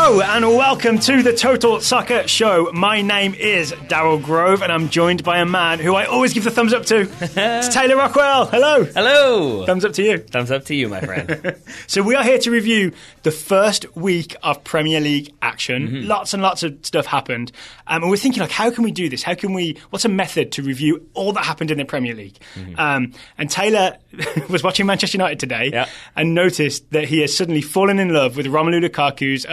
Hello and welcome to the Total Soccer Show. My name is Daryl Grove and I'm joined by a man who I always give the thumbs up to. It's Taylor Rockwell. Hello. Hello. Thumbs up to you. Thumbs up to you, my friend. So we are here to review the first week of Premier League action. Mm-hmm. Lots and lots of stuff happened. And we're thinking, like, how can we do this? What's a method to review all that happened in the Premier League? Mm-hmm. And Taylor was watching Manchester United today and noticed that he has suddenly fallen in love with Romelu Lukaku's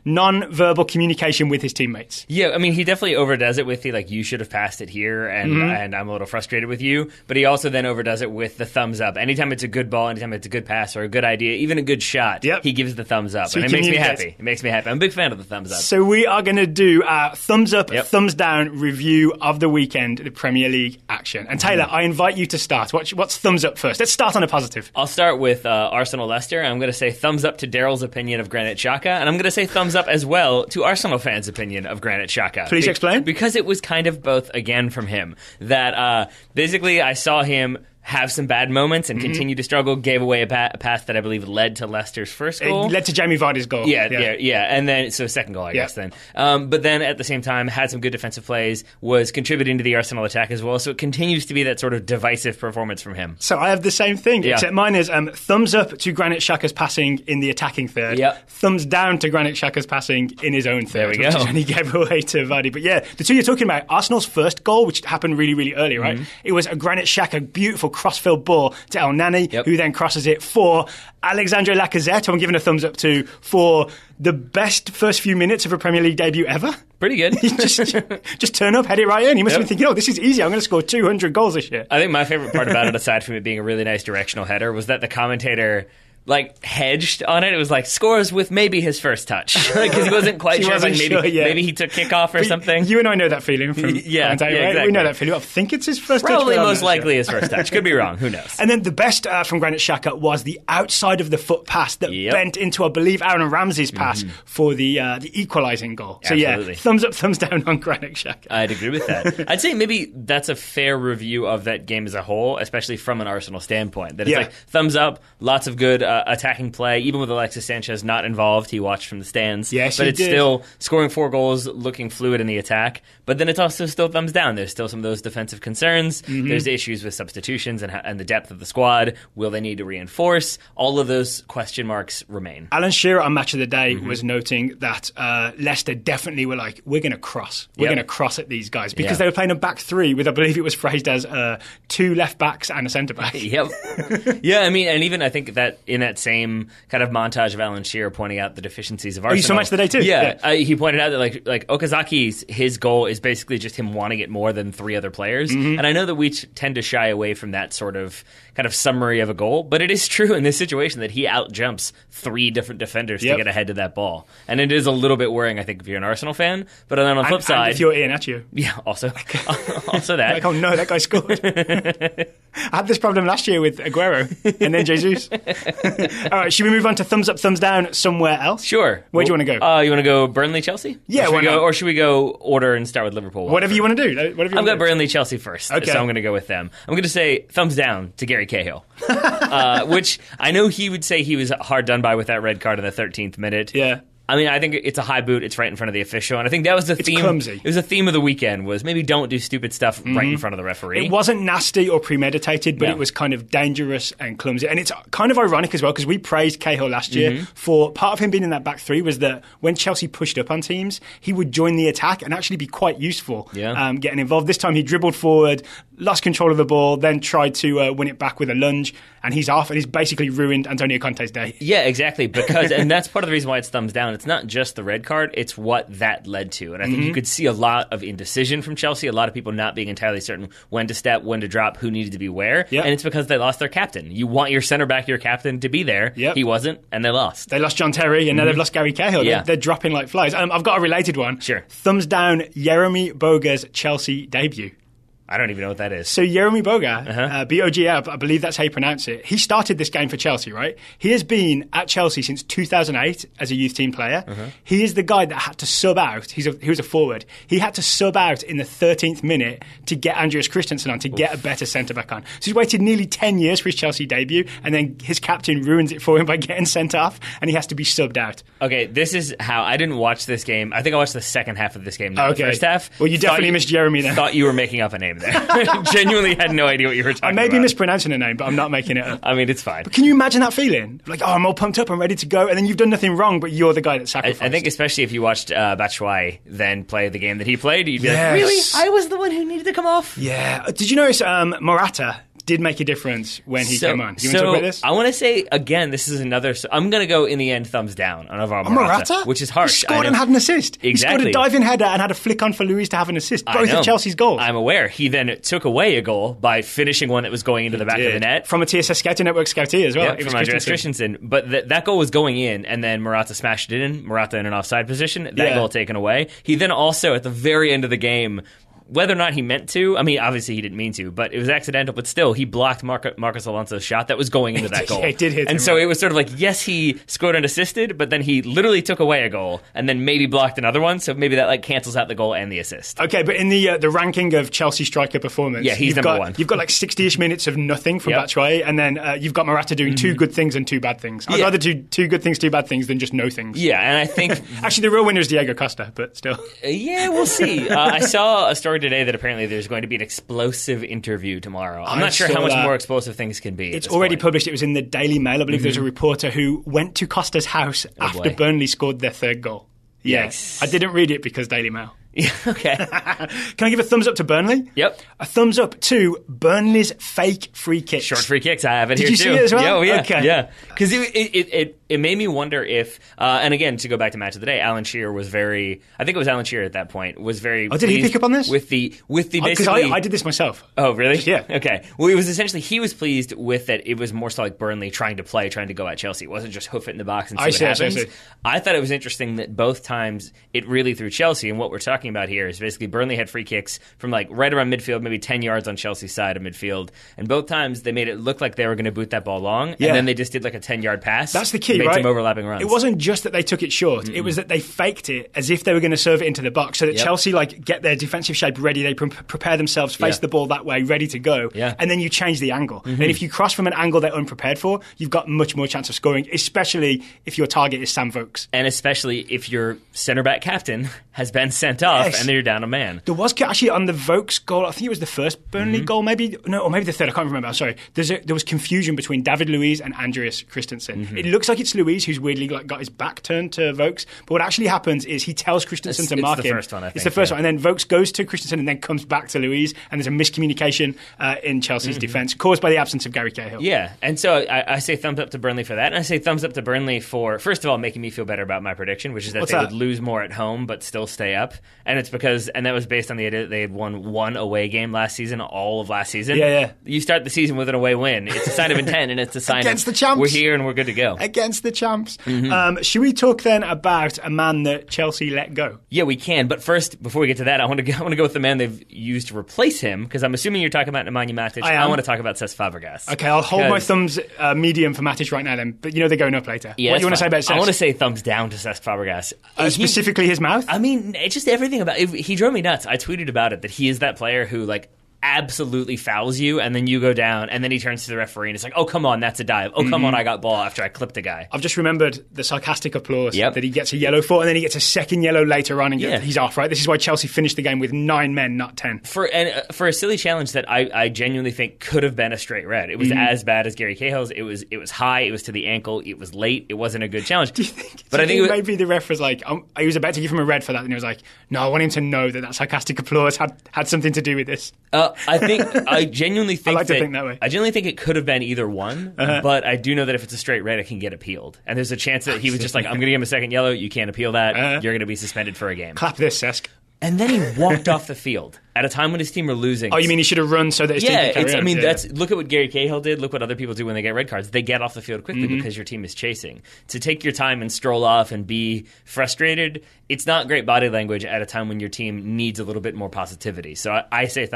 non-verbal communication with his teammates. Yeah, I mean, he definitely overdoes it with the, like, you should have passed it here, and I'm a little frustrated with you. But he also then overdoes it with the thumbs up. Anytime it's a good ball, anytime it's a good pass or a good idea, even a good shot, he gives the thumbs up. So and it makes me happy. It makes me happy. I'm a big fan of the thumbs up. So we are going to do a thumbs up, thumbs down review of the weekend, the Premier League action. And Taylor, I invite you to start. What's thumbs up first? Let's start on a positive. I'll start with Arsenal-Leicester. I'm going to say thumbs up to Daryl's opinion of Granit Xhaka, and I'm going to say thumbs up as well to Arsenal fans' opinion of Granit Xhaka. Please explain. Because it was kind of both, again, from him. That basically I saw him have some bad moments and continue to struggle, gave away a pass that I believe led to Leicester's first goal. It led to Jamie Vardy's goal. Yeah. And then, so second goal, I guess then. But then at the same time, had some good defensive plays, was contributing to the Arsenal attack as well. So it continues to be that sort of divisive performance from him. So I have the same thing, except mine is thumbs up to Granit Xhaka's passing in the attacking third. Thumbs down to Granit Xhaka's passing in his own third. There we go. Which is when he gave away to Vardy. But yeah, the two you're talking about, Arsenal's first goal, which happened really, really early, right? It was a Granit Xhaka beautiful crossfield ball to El Nani, who then crosses it for Alexandre Lacazette, who I'm giving a thumbs up to for the best first few minutes of a Premier League debut ever. Pretty good. just turn up, head it right in. He must have been thinking, this is easy. I'm going to score 200 goals this year. I think my favorite part about it, aside from it being a really nice directional header, was that the commentator hedged on it. It was like scores with maybe his first touch, because he wasn't quite sure. Maybe he took kickoff or something. You and I know that feeling from exactly. Right? We know that feeling. I think it's his first Probably touch. Most likely his first touch. Could be wrong. Who knows? And then the best from Granit Xhaka was the outside of the foot pass that bent into, I believe, Aaron Ramsey's pass for the equalising goal. So Absolutely. Thumbs up, thumbs down on Granit Xhaka. I'd agree with that. I'd say maybe that's a fair review of that game as a whole, especially from an Arsenal standpoint. That it's thumbs up, lots of good attacking play. Even with Alexis Sanchez not involved, he watched from the stands. Yes, but it's still scoring 4 goals, looking fluid in the attack. But then it's also still thumbs down. There's still some of those defensive concerns. There's issues with substitutions and the depth of the squad. Will they need to reinforce? All of those question marks remain. Alan Shearer on Match of the Day was noting that Leicester definitely were like, we're going to cross. We're going to cross at these guys. Because they were playing a back three with, I believe it was phrased as 2 left backs and a centre back. Yeah, I mean, and even I think that in that same kind of montage of Alan Shearer pointing out the deficiencies of Arsenal. You saw Match of the Day too? Yeah. He pointed out that like Okazaki's, his goal is basically just him wanting it more than 3 other players. And I know that we tend to shy away from that sort of kind of summary of a goal, but it is true in this situation that he outjumps 3 different defenders to get ahead to that ball. And it is a little bit worrying, I think, if you're an Arsenal fan. But then on the flip side... And if you're Ian Atchio. Yeah, also that. Like, oh no, that guy scored. I had this problem last year with Aguero and then Jesus. All right, should we move on to thumbs up, thumbs down somewhere else? Sure. Where do you want to go? You want to go Burnley-Chelsea? Yeah, or should we go order and start with Liverpool? Whatever you want to do. I'm going Burnley-Chelsea first, okay. So I'm going to go with them. I'm going to say thumbs down to Gary Cahill, which I know he would say he was hard done by with that red card in the 13th minute. Yeah. I mean, I think it's a high boot. It's right in front of the official. And I think that was the theme. Clumsy. It was the theme of the weekend was maybe don't do stupid stuff right in front of the referee. It wasn't nasty or premeditated, but it was kind of dangerous and clumsy. And it's kind of ironic as well, because we praised Cahill last year for part of him being in that back three was that when Chelsea pushed up on teams, he would join the attack and actually be quite useful getting involved. This time he dribbled forward, lost control of the ball, then tried to win it back with a lunge, and he's off, and he's basically ruined Antonio Conte's day. Yeah, exactly. Because and that's part of the reason why it's thumbs down. It's not just the red card, it's what that led to. And I think you could see a lot of indecision from Chelsea, a lot of people not being entirely certain when to step, when to drop, who needed to be where. Yep. And it's because they lost their captain. You want your center back, your captain, to be there. Yep. He wasn't, and they lost. They lost John Terry, and now they've lost Gary Cahill. Yeah. They're dropping like flies. I've got a related one. Sure. Thumbs down, Jeremy Boga's Chelsea debut. I don't even know what that is. So Jeremy Boga, B-O-G-A, I believe that's how you pronounce it. He started this game for Chelsea, right? He has been at Chelsea since 2008 as a youth team player. He is the guy that had to sub out. He was a forward. He had to sub out in the 13th minute to get Andreas Christensen on, to get a better centre-back on. So he's waited nearly 10 years for his Chelsea debut, and then his captain ruins it for him by getting sent off, and he has to be subbed out. Okay, this is how I didn't watch this game. I think I watched the second half of this game, not the first half. Well, you definitely missed Jeremy then. Thought you were making up a name there. Genuinely had no idea what you were talking about. I may be mispronouncing a name, but I'm not making it up. I mean, it's fine. But can you imagine that feeling? Like, I'm all pumped up, I'm ready to go, and then you've done nothing wrong, but you're the guy that sacrificed. I think especially if you watched Batshuayi then play the game that he played, you'd be like, really? I was the one who needed to come off? Yeah. Did you notice Morata did make a difference when he came on? You want to talk about this? I want to say, again, this is another... I'm going to go, in the end, thumbs down on Alvaro Morata, which is harsh. He scored and had an assist. Exactly. He scored a diving header and had a flick on for Luis to have an assist. Both of Chelsea's goals. I'm aware. He then took away a goal by finishing one that was going into the back of the net. From a TSS Scouting Network scoutee as well. Yeah, from Andreas Christensen. But that goal was going in, and then Morata smashed it in. Morata in an offside position. That goal taken away. He then also, at the very end of the game... Whether or not he meant to, I mean, obviously he didn't mean to, but it was accidental. But still, he blocked Marcos Alonso's shot that was going into that goal. It did hit him. And so it was sort of like, yes, he scored and assisted, but then he literally took away a goal and then maybe blocked another one. So maybe that cancels out the goal and the assist. Okay, but in the ranking of Chelsea striker performance, he's number one. You've got 60-ish minutes of nothing from Batshuayi, and then you've got Morata doing two good things and two bad things. I'd rather do two good things, two bad things than just no things. Yeah, and I think actually the real winner is Diego Costa, but still. Yeah, we'll see. I saw a story today that apparently there's going to be an explosive interview tomorrow. I'm not sure how much more explosive things can be. It's already published. It was in the Daily Mail. I believe there's a reporter who went to Costa's house after Burnley scored their third goal. Yes. I didn't read it because Daily Mail. Yeah, okay. Can I give a thumbs up to Burnley? Yep. A thumbs up to Burnley's fake free kicks. Short free kicks, I have it here too. Did you see it as well? Yeah, oh, yeah. Okay. Yeah. Because it made me wonder if, and again, to go back to Match of the Day, Alan Shearer was very, I think it was Alan Shearer at that point, was very did he pick up on this? With the basically... Because I did this myself. Oh, really? Yeah. Okay. Well, it was essentially, he was pleased with that it was more so like Burnley trying to go at Chelsea. It wasn't just hoof it in the box and see what happens. I thought it was interesting that both times it really threw Chelsea, and what we're talking about here is basically Burnley had free kicks from right around midfield, maybe 10 yards on Chelsea's side of midfield, and both times they made it look like they were going to boot that ball long, and then they just did a 10-yard pass. That's the key, made some overlapping runs. It wasn't just that they took it short, it was that they faked it as if they were going to serve it into the box, so that Chelsea get their defensive shape ready, they prepare themselves, face the ball that way, ready to go, and then you change the angle. And if you cross from an angle they're unprepared for, you've got much more chance of scoring, especially if your target is Sam Vokes. And especially if your centre-back captain has been sent off and then you're down a man. There was actually on the Vokes goal, I think it was the first Burnley goal, maybe the third, I can't remember, sorry. There was confusion between David Luiz and Andreas Christensen. It looks like it's Luiz who's weirdly got his back turned to Vokes, but what actually happens is he tells Christensen to mark him. It's the first one, I think. It's the first one, and then Vokes goes to Christensen and then comes back to Luiz, and there's a miscommunication in Chelsea's defence, caused by the absence of Gary Cahill. Yeah, and so I say thumbs up to Burnley for that, and I say thumbs up to Burnley for, first of all, making me feel better about my prediction, which is that would lose more at home but still stay up, and it's because, and that was based on the idea that they had won one away game last season, all of last season. Yeah. You start the season with an away win. It's a sign of intent, and it's a sign against of the champs. We're here and we're good to go. Against the champs. Should we talk then about a man that Chelsea let go? Yeah, we can. But first, before we get to that, I want to go with the man they've used to replace him, because I'm assuming you're talking about Nemanja Matic. I want to talk about Cesc Fabregas. Okay, I'll hold my thumbs medium for Matic right now then, but they're going up later. Yeah, what do you want to say about Cesc? I want to say thumbs down to Cesc Fabregas. Specifically his mouth? I mean, it's just everything about it. He drove me nuts. I tweeted about it, that he is that player who, absolutely fouls you, and then you go down, and then he turns to the referee and it's like, oh, come on, that's a dive. Oh, come on, I got ball after I clipped a guy. I've just remembered the sarcastic applause that he gets a yellow for, and then he gets a second yellow later on, and he's off, right? This is why Chelsea finished the game with 9 men, not 10. For a silly challenge that I genuinely think could have been a straight red. It was as bad as Gary Cahill's. It was high, it was to the ankle, it was late, it wasn't a good challenge. Do you think maybe the ref was like, he was about to give him a red for that, and he was like, no, I want him to know that sarcastic applause had something to do with this. I genuinely think I like to think that way. I genuinely think it could have been either one, but I do know that if it's a straight red, it can get appealed. And there's a chance that he was just like, I'm going to give him a second yellow, you can't appeal that, you're going to be suspended for a game. Clap this, Cesc. And then he walked off the field at a time when his team were losing. Oh, you mean he should have run so that his team could carry on? Look at what Gary Cahill did. Look what other people do when they get red cards. They get off the field quickly because your team is chasing. To take your time and stroll off and be frustrated, it's not great body language at a time when your team needs a little bit more positivity. So I say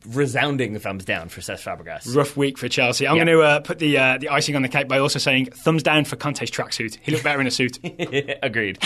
resounding thumbs down for Cesc Fabregas. Rough week for Chelsea. I'm going to put the icing on the cake by also saying thumbs down for Conte's tracksuit. He looked better in a suit. Agreed.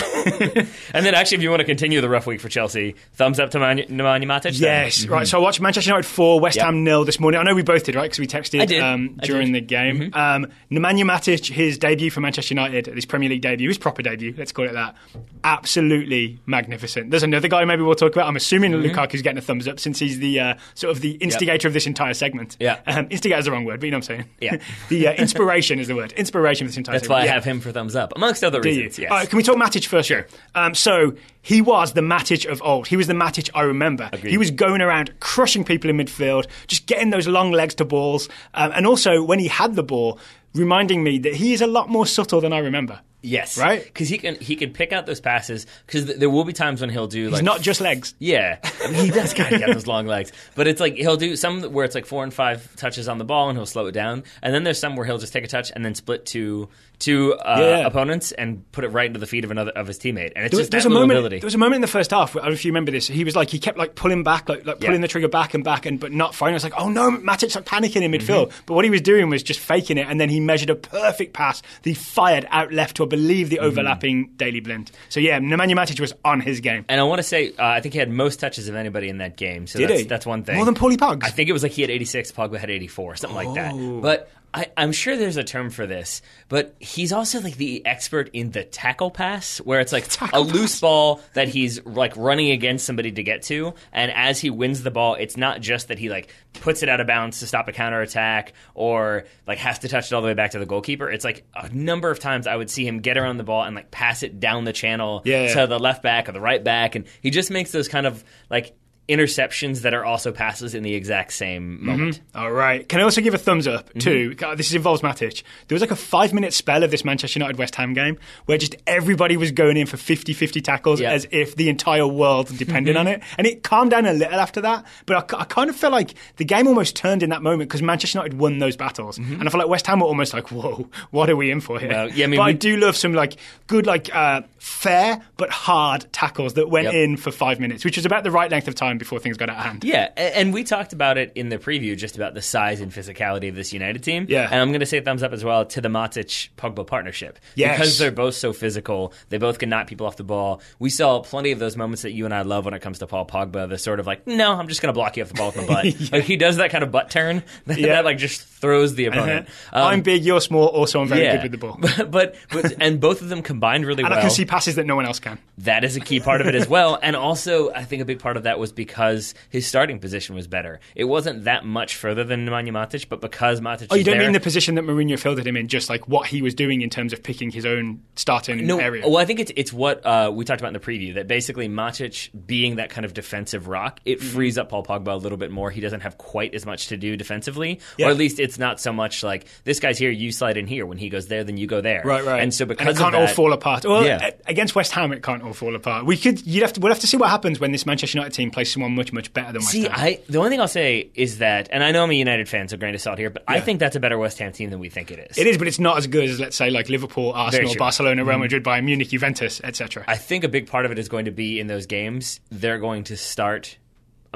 And then actually, if you want to continue the rough week for Chelsea, thumbs up to Nemanja Matic. Yes, right. So I watched Manchester United 4, West Ham 0 this morning. I know we both did, right? Because we texted during the game. Nemanja Matic, his debut for Manchester United, his Premier League debut, his proper debut, let's call it that. Absolutely magnificent. There's another guy maybe we'll talk about. I'm assuming Lukaku's getting a thumbs up since he's the sort of the instigator of this entire segment. Instigator is the wrong word, but you know what I'm saying. Yeah. The inspiration is the word. Inspiration for this entire segment. That's why I have him for thumbs up, amongst other reasons. Yes. All right, can we talk Matic first? Sure. So he was the Matic of old. He was the Matic I remember. Agreed. He was going around crushing people in midfield, just getting those long legs to balls. And also, when he had the ball, reminding me that he is a lot more subtle than I remember. Yes, right. Because he can pick out those passes. Because there will be times when he'll do He's not just legs. Yeah, I mean, he does kind of get those long legs. But it's like he'll do some where it's like 4 and 5 touches on the ball and he'll slow it down. And then there's some where he'll just take a touch and then split to opponents and put it right into the feet of another of his teammate. And it's there's a moment. There was a moment in the first half. I don't know if you remember this. He kept like pulling back, like pulling the trigger back, but not firing. I was like, oh no, Matic's like panicking in midfield. But what he was doing was just faking it, and then he measured a perfect pass. That he fired out left to, I believe, the overlapping Daily Blind. So yeah, Nemanja Matic was on his game. And I want to say, I think he had most touches of anybody in that game. So that's one thing. More than Paulie Pogba? I think it was like he had 86, Pogba had 84, something like that. But I'm sure there's a term for this, but he's also like the expert in the tackle pass, where it's like a loose ball that he's like running against somebody to get to, and as he wins the ball, it's not just that he like puts it out of bounds to stop a counterattack or like has to touch it all the way back to the goalkeeper. It's like a number of times I would see him get around the ball and like pass it down the channel to the left back or the right back, and he just makes those kind of like interceptions that are also passes in the exact same moment. All right. Can I also give a thumbs up too? This involves Matic. There was like a 5-minute spell of this Manchester United West Ham game where just everybody was going in for 50-50 tackles as if the entire world depended on it. And it calmed down a little after that. But I kind of felt like the game almost turned in that moment because Manchester United won those battles. And I felt like West Ham were almost like, whoa, what are we in for here? Well, yeah, I do love some like good, like fair but hard tackles that went in for 5 minutes, which was about the right length of time before things got out of hand. Yeah, and we talked about it in the preview, just about the size and physicality of this United team. Yeah. And I'm going to say thumbs up as well to the Matic-Pogba partnership. Yes. Because they're both so physical, they both can knock people off the ball. We saw plenty of those moments that you and I love when it comes to Paul Pogba, the sort of like, no, I'm just going to block you off the ball with my butt. Like he does that kind of butt turn that like just throws the opponent. I'm big, you're small, also I'm very good with the ball. But and both of them combined really well. And I can see passes that no one else can. That is a key part of it as well. And also, I think a big part of that was because his starting position was better. It wasn't that much further than Nemanja Matic, but because Matic you don't mean the position that Mourinho fielded him in, just like what he was doing in terms of picking his own starting area? Well, I think it's what we talked about in the preview, that basically Matic being that kind of defensive rock, it frees up Paul Pogba a little bit more. He doesn't have quite as much to do defensively, or at least it's not so much like, this guy's here, you slide in here. When he goes there, then you go there. Right. And so because it can't all fall apart. Well, against West Ham, it can't all fall apart. We'll have to see what happens when this Manchester United team plays someone much, much better than West Ham. The only thing I'll say is that, and I know I'm a United fan, so grain of salt here, but I think that's a better West Ham team than we think it is. It is, but it's not as good as, let's say, like Liverpool, Arsenal, Barcelona, Real Madrid, Bayern Munich, Juventus, etc. I think a big part of it is going to be in those games, they're going to start.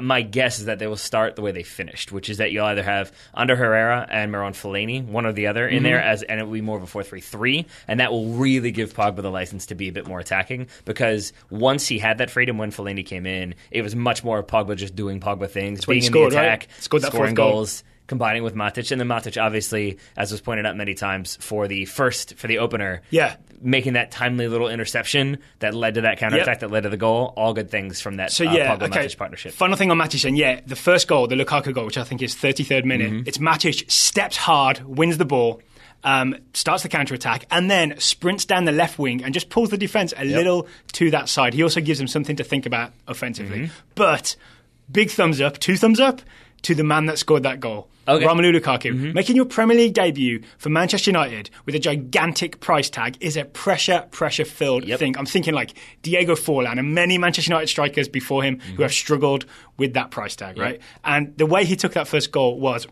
My guess is that they will start the way they finished, which is that you'll either have Ander Herrera and Marouane Fellaini, one or the other, in there, and it will be more of a 4-3-3, and that will really give Pogba the license to be a bit more attacking, because once he had that freedom when Fellaini came in, it was much more Pogba just doing Pogba things, being in the attack, scoring goals, combining with Matic, and then Matic, obviously, as was pointed out many times, for the opener, making that timely little interception that led to that counterattack, that led to the goal. All good things from that Pogba-Matic partnership. Final thing on Matic, and the first goal, the Lukaku goal, which I think is 33rd minute, it's Matic steps hard, wins the ball, starts the counter-attack, and then sprints down the left wing and just pulls the defence a little to that side. He also gives them something to think about offensively. But big thumbs up, 2 thumbs up, to the man that scored that goal. Romelu Lukaku. Making your Premier League debut for Manchester United with a gigantic price tag is a pressure-filled thing. I'm thinking like Diego Forlan and many Manchester United strikers before him who have struggled with that price tag, right? And the way he took that first goal was,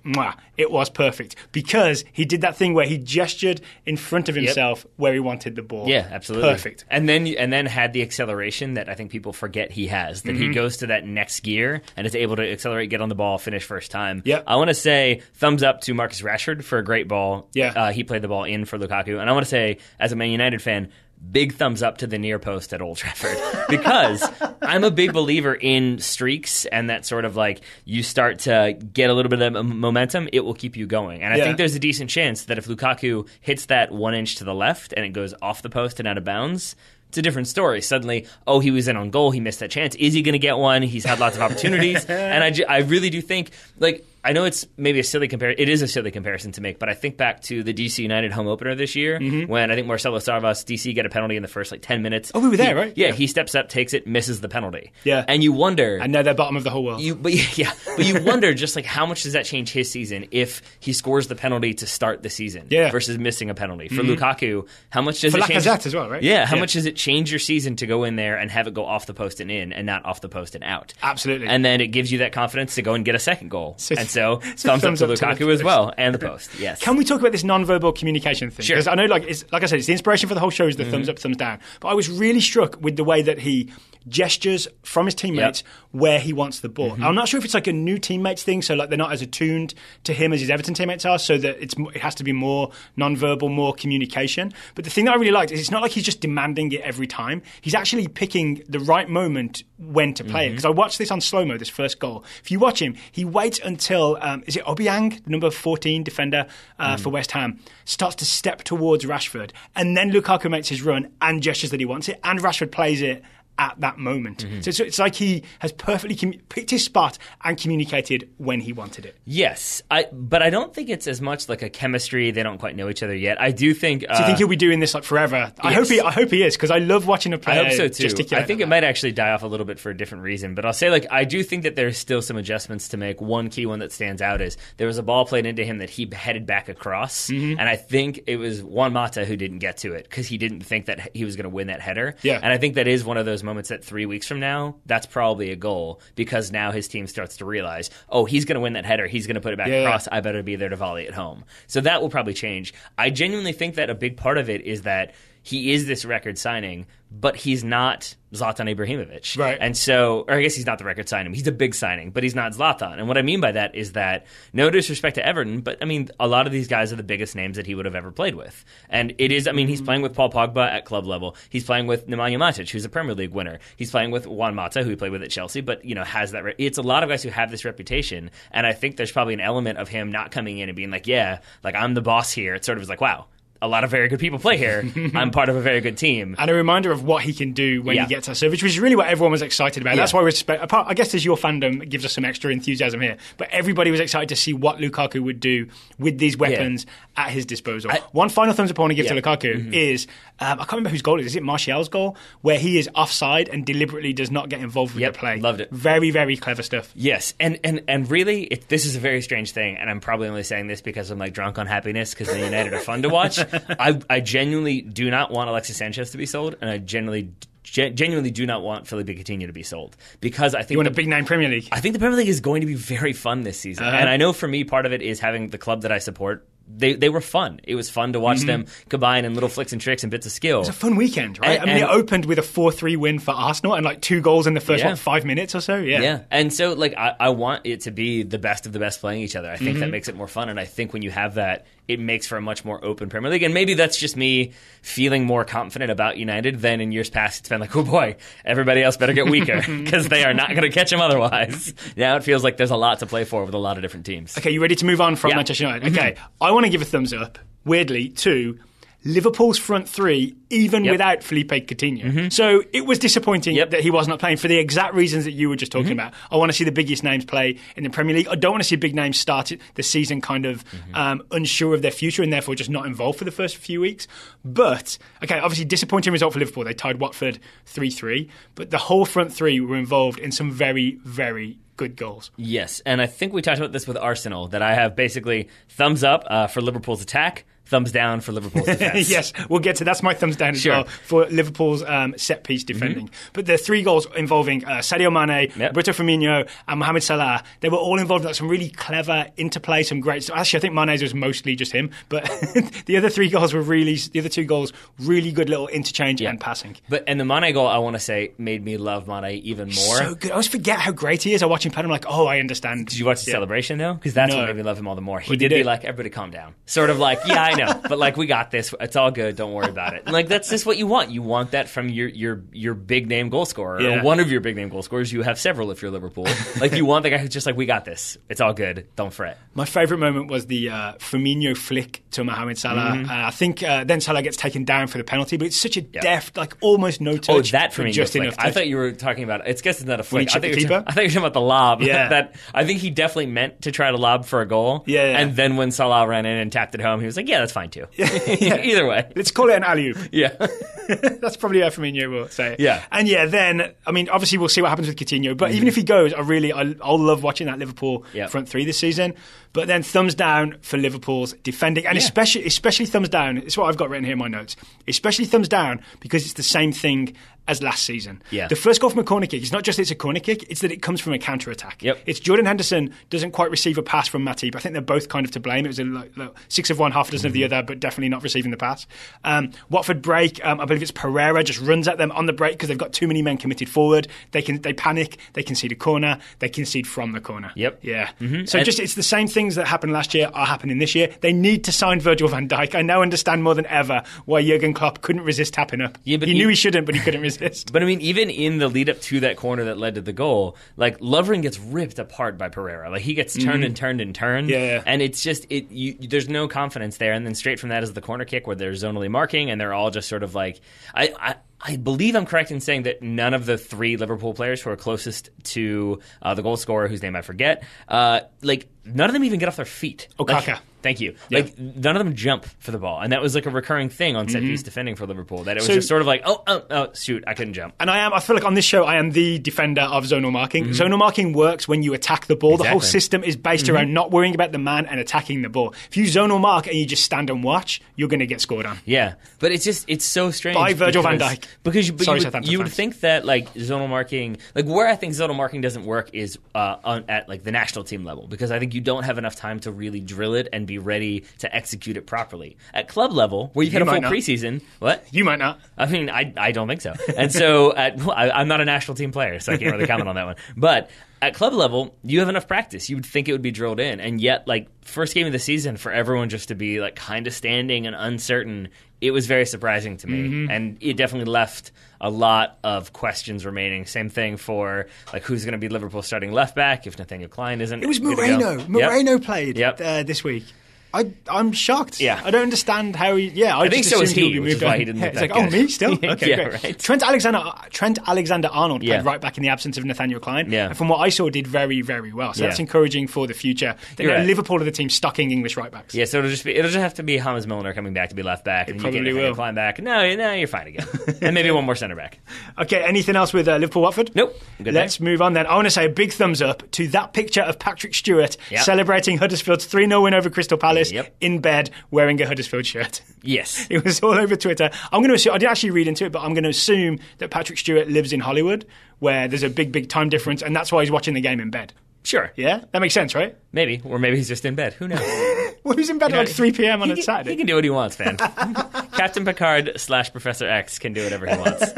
it was perfect because he did that thing where he gestured in front of himself where he wanted the ball. Yeah, absolutely. Perfect. And then had the acceleration that I think people forget he has, that he goes to that next gear and is able to accelerate, get on the ball, finish first time. Yep. I want to say thumbs up to Marcus Rashford for a great ball. Yeah. He played the ball in for Lukaku. And I want to say, as a Man United fan, big thumbs up to the near post at Old Trafford because I'm a big believer in streaks and that sort of like you start to get a little bit of momentum, it will keep you going. And I think there's a decent chance that if Lukaku hits that 1 inch to the left and it goes off the post and out of bounds, it's a different story. Suddenly, he was in on goal. He missed that chance. Is he going to get one? He's had lots of opportunities. And I really do think, like, I know it's maybe a silly comparison. It is a silly comparison to make, but I think back to the DC United home opener this year when I think Marcelo Sarvas, DC, get a penalty in the first 10 minutes. Oh, we were there, right? Yeah, he steps up, takes it, misses the penalty. Yeah. And you wonder... And now they're bottom of the whole world. But you wonder just how much does that change his season if he scores the penalty to start the season versus missing a penalty? For Lukaku, how much does it change... For Lacazette as well, right? Yeah, how much does it change your season to go in there and have it go off the post and in and not off the post and out? Absolutely. And then it gives you that confidence to go and get a second goal. So thumbs up to Lukaku as well, and the post. Yes. Can we talk about this non-verbal communication thing? Sure. Because I know, like I said, it's the inspiration for the whole show is the thumbs up, thumbs down. But I was really struck with the way that he gestures from his teammates where he wants the ball. I'm not sure if it's like a new teammates thing, so like they're not as attuned to him as his Everton teammates are, so that it has to be more non-verbal, more communication. But the thing that I really liked is it's not like he's just demanding it every time. He's actually picking the right moment when to play it. Because I watched this on slow-mo, this first goal. If you watch him, he waits until, is it Obiang, the number 14 defender for West Ham, starts to step towards Rashford, and then Lukaku makes his run and gestures that he wants it, and Rashford plays it at that moment. So it's like he has perfectly picked his spot and communicated when he wanted it. Yes, but I don't think it's as much like a chemistry. They don't quite know each other yet. I do think... Do you think he'll be doing this like forever? I hope he is, because I love watching a player I hope so too. I think it like might actually die off a little bit for a different reason, but I'll say I do think that there's still some adjustments to make. One key one that stands out is there was a ball played into him that he headed back across, and I think it was Juan Mata who didn't get to it because he didn't think that he was going to win that header. Yeah. And I think that is one of those moments that 3 weeks from now, that's probably a goal because now his team starts to realize, he's going to win that header. He's going to put it back across. I better be there to volley at home. So that will probably change. I genuinely think that a big part of it is that he is this record signing, but he's not Zlatan Ibrahimovic. Right. And so, or I guess he's not the record signing. He's a big signing, but he's not Zlatan. And what I mean by that is that, no disrespect to Everton, but I mean, a lot of these guys are the biggest names that he would have ever played with. And it is, I mean, he's playing with Paul Pogba at club level. He's playing with Nemanja Matic, who's a Premier League winner. He's playing with Juan Mata, who he played with at Chelsea, but, has that. It's a lot of guys who have this reputation. And I think there's probably an element of him not coming in and being like, I'm the boss here. It sort of is like, wow, a lot of very good people play here. I'm part of a very good team. And a reminder of what he can do when he gets that service, which is really what everyone was excited about. That's why I guess as your fandom gives us some extra enthusiasm here, but everybody was excited to see what Lukaku would do with these weapons at his disposal. One final thumbs up I want to give to Lukaku is, I can't remember whose goal it is. Is it Martial's goal? Where he is offside and deliberately does not get involved with the play. Loved it. Very, very clever stuff. Yes, and really, this is a very strange thing, and I'm probably only saying this because I'm drunk on happiness because the United are fun to watch. I genuinely do not want Alexis Sanchez to be sold, and I genuinely do not want Felipe Coutinho to be sold because I think you want a big name Premier League. I think the Premier League is going to be very fun this season, and I know for me part of it is having the club that I support. They were fun. It was fun to watch them combine in little flicks and tricks and bits of skill. It was a fun weekend, right? It opened with a 4-3 win for Arsenal and 2 goals in the first 5 minutes or so. Yeah. And so I want it to be the best of the best playing each other. I think that makes it more fun, and I think when you have that, it makes for a much more open Premier League. And maybe that's just me feeling more confident about United than in years past. It's been oh boy, everybody else better get weaker because they are not going to catch them otherwise. Now it feels like there's a lot to play for with a lot of different teams. Okay, you ready to move on from Manchester United? Okay, I want to give a thumbs up, weirdly, to Liverpool's front three, even without Felipe Coutinho. So it was disappointing that he was not playing for the exact reasons that you were just talking about. I want to see the biggest names play in the Premier League. I don't want to see big names start the season kind of unsure of their future and therefore just not involved for the first few weeks. But, okay, obviously disappointing result for Liverpool. They tied Watford 3-3. But the whole front three were involved in some very, very good goals. Yes, and I think we talked about this with Arsenal, that I have basically thumbs up for Liverpool's attack, thumbs down for Liverpool's defense. Yes, we'll get to that's my thumbs down as well for Liverpool's set-piece defending. But the 3 goals involving Sadio Mane, Roberto Firmino and Mohamed Salah, they were all involved in some really clever interplay, some great stuff. Actually, I think Mane's was mostly just him, but the other 2 goals, really good little interchange and passing. And the Mane goal, I want to say, made me love Mane even more. So good. I always forget how great he is. I watch him play, I'm like, oh, I understand. Did you watch the celebration, though? Because that's what made me love him all the more. He did be like, everybody calm down. Sort of like, yeah, I know, but like, we got this. It's all good. Don't worry about it. And like, that's just what you want. You want that from your big name goal scorer, or one of your big name goal scorers. You have several if you're Liverpool. Like, you want the guy who's just like, we got this. It's all good. Don't fret. My favourite moment was the Firmino flick to Mohamed Salah. I think then Salah gets taken down for the penalty, but it's such a deft, like almost no touch. Oh, that Firmino just flick. enough I thought you were talking about. It's guess it's not a flick. I think you're talking about the lob. Yeah. That I think he definitely meant to try to lob for a goal. Yeah. And then when Salah ran in and tapped it home, he was like, yeah, that's fine too. Either way. Let's call it an alley-oop. Yeah. That's probably how Firmino will say it. Yeah. And then, I mean, obviously we'll see what happens with Coutinho, but even if he goes, I'll love watching that Liverpool front 3 this season. But then thumbs down for Liverpool's defending, and especially thumbs down. It's what I've got written here in my notes. Especially thumbs down because it's the same thing as last season. Yeah. The first goal from a corner kick, it's not just it's a corner kick, it's that it comes from a counter-attack. Yep. It's Jordan Henderson doesn't quite receive a pass from Matip. I think they're both kind of to blame. It was like 6 of one, half a dozen of the other, but definitely not receiving the pass. Watford break, I believe it's Pereira, just runs at them on the break because they've got too many men committed forward. They panic, they concede a corner, they concede from the corner. Yep. Yeah. So it's the same things that happened last year are happening this year. They need to sign Virgil van Dijk. I now understand more than ever why Jurgen Klopp couldn't resist tapping up. Yeah, but he knew he shouldn't, but he couldn't resist. But I mean, even in the lead up to that corner that led to the goal, like Lovren gets ripped apart by Pereira. Like he gets turned and turned and turned. Yeah. And it's just there's no confidence there. And then straight from that is the corner kick where they're zonally marking and they're all just sort of like I believe I'm correct in saying that none of the 3 Liverpool players who are closest to the goal scorer, whose name I forget, none of them even get off their feet. Okaka. Thank you. Yeah. Like, none of them jump for the ball. And that was like a recurring thing on set-piece defending for Liverpool, that it was just sort of like, oh, shoot, I couldn't jump. And I feel like on this show, I am the defender of zonal marking. Zonal marking works when you attack the ball. Exactly. The whole system is based around not worrying about the man and attacking the ball. If you zonal mark and you just stand and watch, you're going to get scored on. Yeah. But it's so strange. By Virgil van Dijk. Because you would think that, like, zonal marking, like, where I think zonal marking doesn't work is at, like, the national team level. Because I think you don't have enough time to really drill it and be ready to execute it properly. At club level, where you've had a full preseason, what? You might not. I mean, I don't think so. And so, I'm not a national team player, so I can't really comment on that one. But at club level, you have enough practice. You would think it would be drilled in. And yet, like, first game of the season, for everyone just to be, like, kind of standing and uncertain, it was very surprising to me. And it definitely left a lot of questions remaining. Same thing for, like, who's going to be Liverpool's starting left back if Nathaniel Klein isn't. It was Moreno. Moreno played this week. I'm shocked. Yeah. I don't understand how he... Yeah, I think so was he, which is why he didn't look that good. Oh, me still? Okay, yeah, great. Right. Trent Alexander-Arnold played right back in the absence of Nathaniel Klein. Yeah. And from what I saw, did very, very well. So that's encouraging for the future. Liverpool are the team stocking English right backs. Yeah, so it'll just have to be James Milner coming back to be left back. And probably you get Nathaniel Klein back. No, you're fine again. And maybe one more centre back. Okay, anything else with Liverpool-Watford? Nope. Let's move on then. I want to say a big thumbs up to that picture of Patrick Stewart celebrating Huddersfield's 3-0 win over Crystal Palace in bed wearing a Huddersfield shirt. Yes. It was all over Twitter. I'm going to assume, I didn't actually read into it, but I'm going to assume that Patrick Stewart lives in Hollywood, where there's a big time difference, and that's why he's watching the game in bed. Sure. Yeah? That makes sense, right? Maybe. Or maybe he's just in bed. Who knows? Well, he's in bed at like 3 p.m. on a Saturday. He can do what he wants, man. Captain Picard / Professor X can do whatever he wants.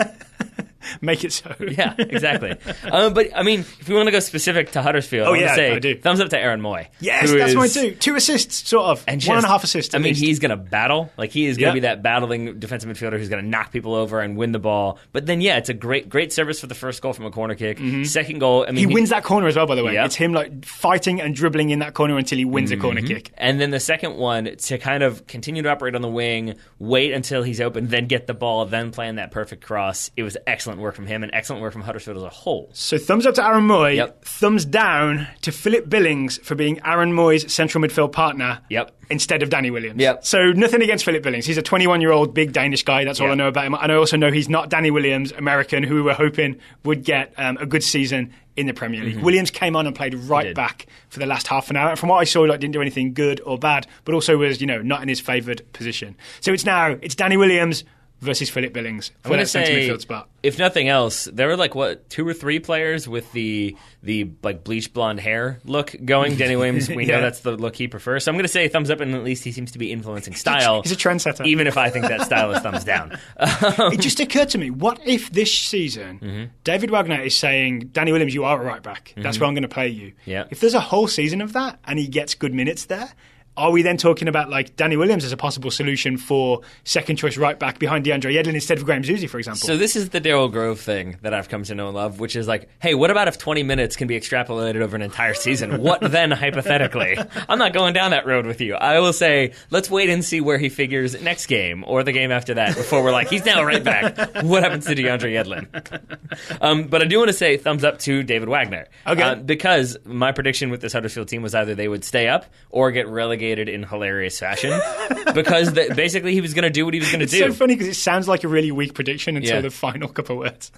Make it so. Yeah, exactly. But, I mean, if we want to go specific to Huddersfield, I do. Thumbs up to Aaron Moy. Yes, that's mine too. 2 assists, sort of. And 1.5 assists. I mean, he's going to battle. Like, he is going to be that battling defensive midfielder who's going to knock people over and win the ball. But then, it's a great service for the first goal from a corner kick. Second goal, I mean... He wins that corner as well, by the way. It's him, like, fighting and dribbling in that corner until he wins a corner kick. And then the second one, to kind of continue to operate on the wing, wait until he's open, then get the ball, then plan that perfect cross. It was excellent work from him and excellent work from Huddersfield as a whole. So thumbs up to Aaron Moy, thumbs down to Philip Billings for being Aaron Moy's central midfield partner instead of Danny Williams. So nothing against Philip Billings. He's a 21-year-old big Danish guy. That's all I know about him. And I also know he's not Danny Williams, American, who we were hoping would get a good season in the Premier League. Williams came on and played right back for the last half an hour. And from what I saw, didn't do anything good or bad, but also was, not in his favoured position. So it's Danny Williams versus Philip Billings for that centre midfield spot. If nothing else, there were 2 or 3 players with the bleach blonde hair look going. Danny Williams, we know that's the look he prefers. So I'm going to say thumbs up, and at least he seems to be influencing style. He's a trendsetter. Even if I think that style is thumbs down. It just occurred to me, what if this season David Wagner is saying, Danny Williams, you are a right back. That's where I'm going to play you. Yeah. If there's a whole season of that and he gets good minutes there, are we then talking about Danny Williams as a possible solution for second choice right back behind DeAndre Yedlin instead of Graham Zusi, for example? So this is the Daryl Grove thing that I've come to know and love, which is hey, what about if 20 minutes can be extrapolated over an entire season? What then, hypothetically? I'm not going down that road with you. I will say, let's wait and see where he figures next game or the game after that before we're he's now right back. What happens to DeAndre Yedlin? But I do want to say thumbs up to David Wagner. Okay. Because my prediction with this Huddersfield team was either they would stay up or get relegated in hilarious fashion because basically he was going to do what he was going to do. It's so funny because it sounds like a really weak prediction until the final couple of words.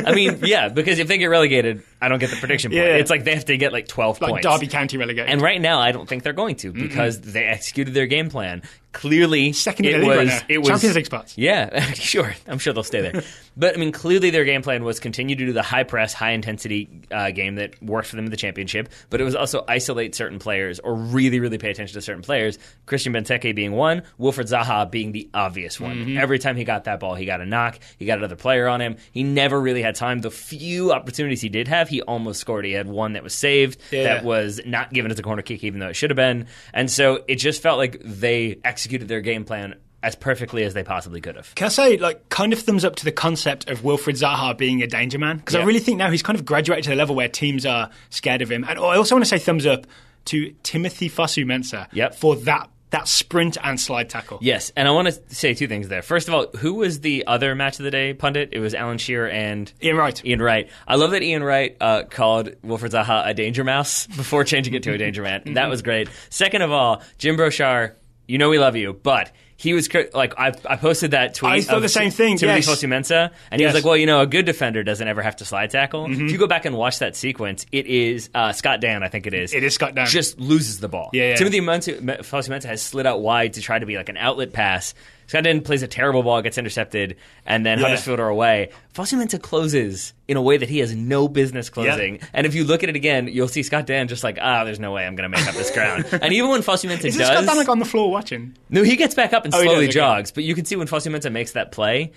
I mean, because if they get relegated, I don't get the prediction point. It's they have to get 12 points. Derby County relegated. And right now, I don't think they're going to because they executed their game plan. Clearly, second in the league right now. It was Champions League spots. Yeah, sure. I'm sure they'll stay there. But I mean, clearly their game plan was continue to do the high press, high intensity game that worked for them in the championship. But it was also isolate certain players or really, really pay attention to certain players. Christian Benteke being one, Wilfried Zaha being the obvious one. Every time he got that ball, he got a knock. He got another player on him. He never really had time. The few opportunities he did have, he almost scored. He had one that was saved that was not given as a corner kick, even though it should have been. And so it just felt like they executed their game plan as perfectly as they possibly could have. Can I say, kind of thumbs up to the concept of Wilfried Zaha being a danger man? Because I really think now he's kind of graduated to the level where teams are scared of him. And I also want to say thumbs up to Timothy Fosu-Mensah for that sprint and slide tackle. Yes, and I want to say 2 things there. First of all, who was the other match of the day pundit? It was Alan Shearer and Ian Wright. I love that Ian Wright called Wilfried Zaha a danger mouse before changing it to a danger man. That was great. Second of all, Jim Brochard, we love you, but he was I posted that tweet. I thought the same thing. Timothy Fosu-Mensah, and he was well, a good defender doesn't ever have to slide tackle. If you go back and watch that sequence, it is Scott Dan, I think it is. It is Scott Dan. Just loses the ball. Timothy Fosu-Mensah has slid out wide to try to be an outlet pass. Scott Dan plays a terrible ball, gets intercepted, and then Huddersfield are away. Fosu-Mensah closes in a way that he has no business closing. Yep. And if you look at it again, you'll see Scott Dan just there's no way I'm going to make up this ground. And even when Fosu-Mensah does... Is Scott Dan on the floor watching? No, he gets back up and slowly jogs. But you can see when Fosu-Mensah makes that play,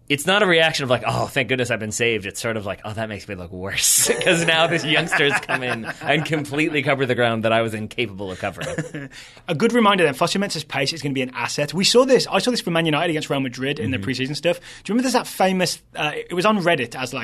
it's not a reaction of oh, thank goodness I've been saved. It's sort of oh, that makes me look worse. Because now these youngsters come in and completely cover the ground that I was incapable of covering. A good reminder then, Fosu-Mensah's pace is going to be an asset. I saw this for Man United against Real Madrid in the preseason stuff. Do you remember there's that famous, it was on Reddit as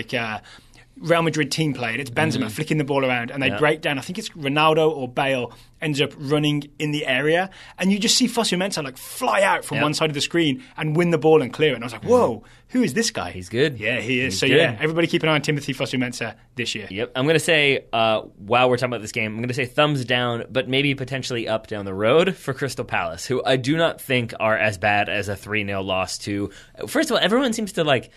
Real Madrid team play, and it's Benzema flicking the ball around, and they break down. I think it's Ronaldo or Bale ends up running in the area, and you just see Fosu-Mensah fly out from one side of the screen and win the ball and clear it. And I was whoa, who is this guy? He's good. Yeah, he is. He's good. Everybody keep an eye on Timothy Fosu-Mensah this year. Yep. I'm going to say, while we're talking about this game, I'm going to say thumbs down, but maybe potentially up down the road for Crystal Palace, who I do not think are as bad as a 3-0 loss to... First of all, everyone seems to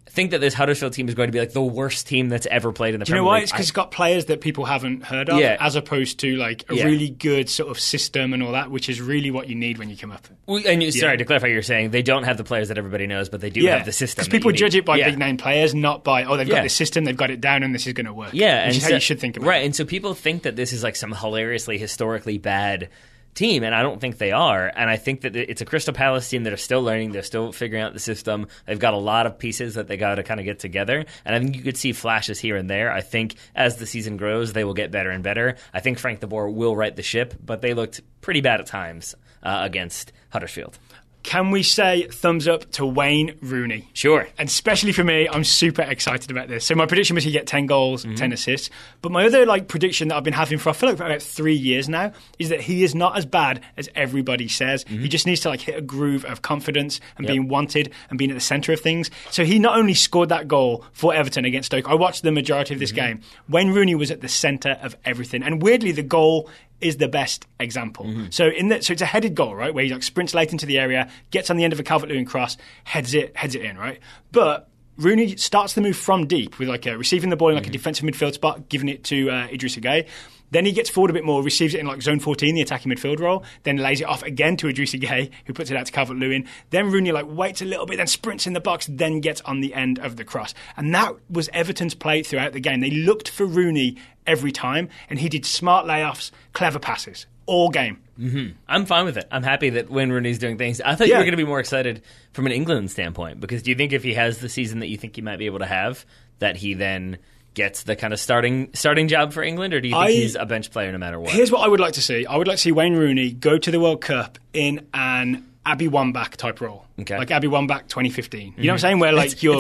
think that this Huddersfield team is going to be the worst team that's ever played in the Premier League. Do you know why? It's because it's got players that people haven't heard of, as opposed to a really good sort of system and all that, which is really what you need when you come up. Sorry, to clarify, you're saying they don't have the players that everybody knows, but they do have the system. Because people judge it by big name players, not by they've got the system, they've got it down, and this is going to work. Yeah, which is how you should think about it. Right, and so people think that this is some hilariously historically bad team, and I don't think they are. And I think that it's a Crystal Palace team that are still learning. They're still figuring out the system. They've got a lot of pieces that they got to kind of get together. And I think you could see flashes here and there. I think as the season grows, they will get better and better. I think Frank de Boer will right the ship, but they looked pretty bad at times against Huddersfield. Can we say thumbs up to Wayne Rooney? Sure. And especially for me, I'm super excited about this. So my prediction was he'd get 10 goals, 10 assists. But my other prediction that I've been having for I feel like for about 3 years now is that he is not as bad as everybody says. He just needs to hit a groove of confidence and being wanted and being at the centre of things. So he not only scored that goal for Everton against Stoke, I watched the majority of this game. Wayne Rooney was at the centre of everything. And weirdly, the goal is the best example. So it's a headed goal, right, where he sprints late into the area, gets on the end of a Calvert-Lewin cross, heads it in, right? But Rooney starts the move from deep with like receiving the ball in like a defensive midfield spot, giving it to Idrissa Gueye. Then he gets forward a bit more, receives it in like zone 14, the attacking midfield role, then lays it off again to Idrissa Gueye, who puts it out to Calvert-Lewin. Then Rooney like waits a little bit, then sprints in the box, then gets on the end of the cross. And that was Everton's play throughout the game. They looked for Rooney every time, and he did smart layoffs, clever passes, all game. Mm-hmm. I'm fine with it. I'm happy that Wayne Rooney's doing things. I thought you were going to be more excited from an England standpoint, because do you think if he has the season that you think he might be able to have, that he then gets the kind of starting job for England, or do you think he's a bench player no matter what? Here's what I would like to see. I would like to see Wayne Rooney go to the World Cup in an Abby Wambach type role. Okay. Like Abby Wambach 2015. You know what I'm saying? Where like you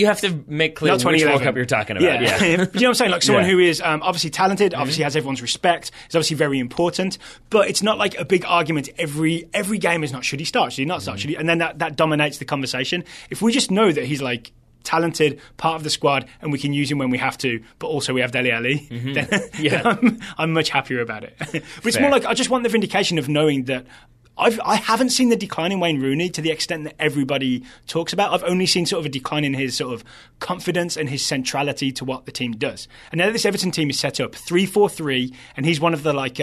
have to make clear which World Cup you're talking about. Yeah. You know what I'm saying? Like someone who is obviously talented, obviously has everyone's respect, is obviously very important, but it's not like a big argument. Every game is not should he start, should he not start, should he? And then that dominates the conversation. If we just know that he's like talented, part of the squad, and we can use him when we have to, but also we have Dele Alli, then I'm much happier about it. But it's more like I just want the vindication of knowing that I haven't seen the decline in Wayne Rooney to the extent that everybody talks about. I've only seen sort of a decline in his sort of confidence and his centrality to what the team does. And now this Everton team is set up 3-4-3, and he's one of the like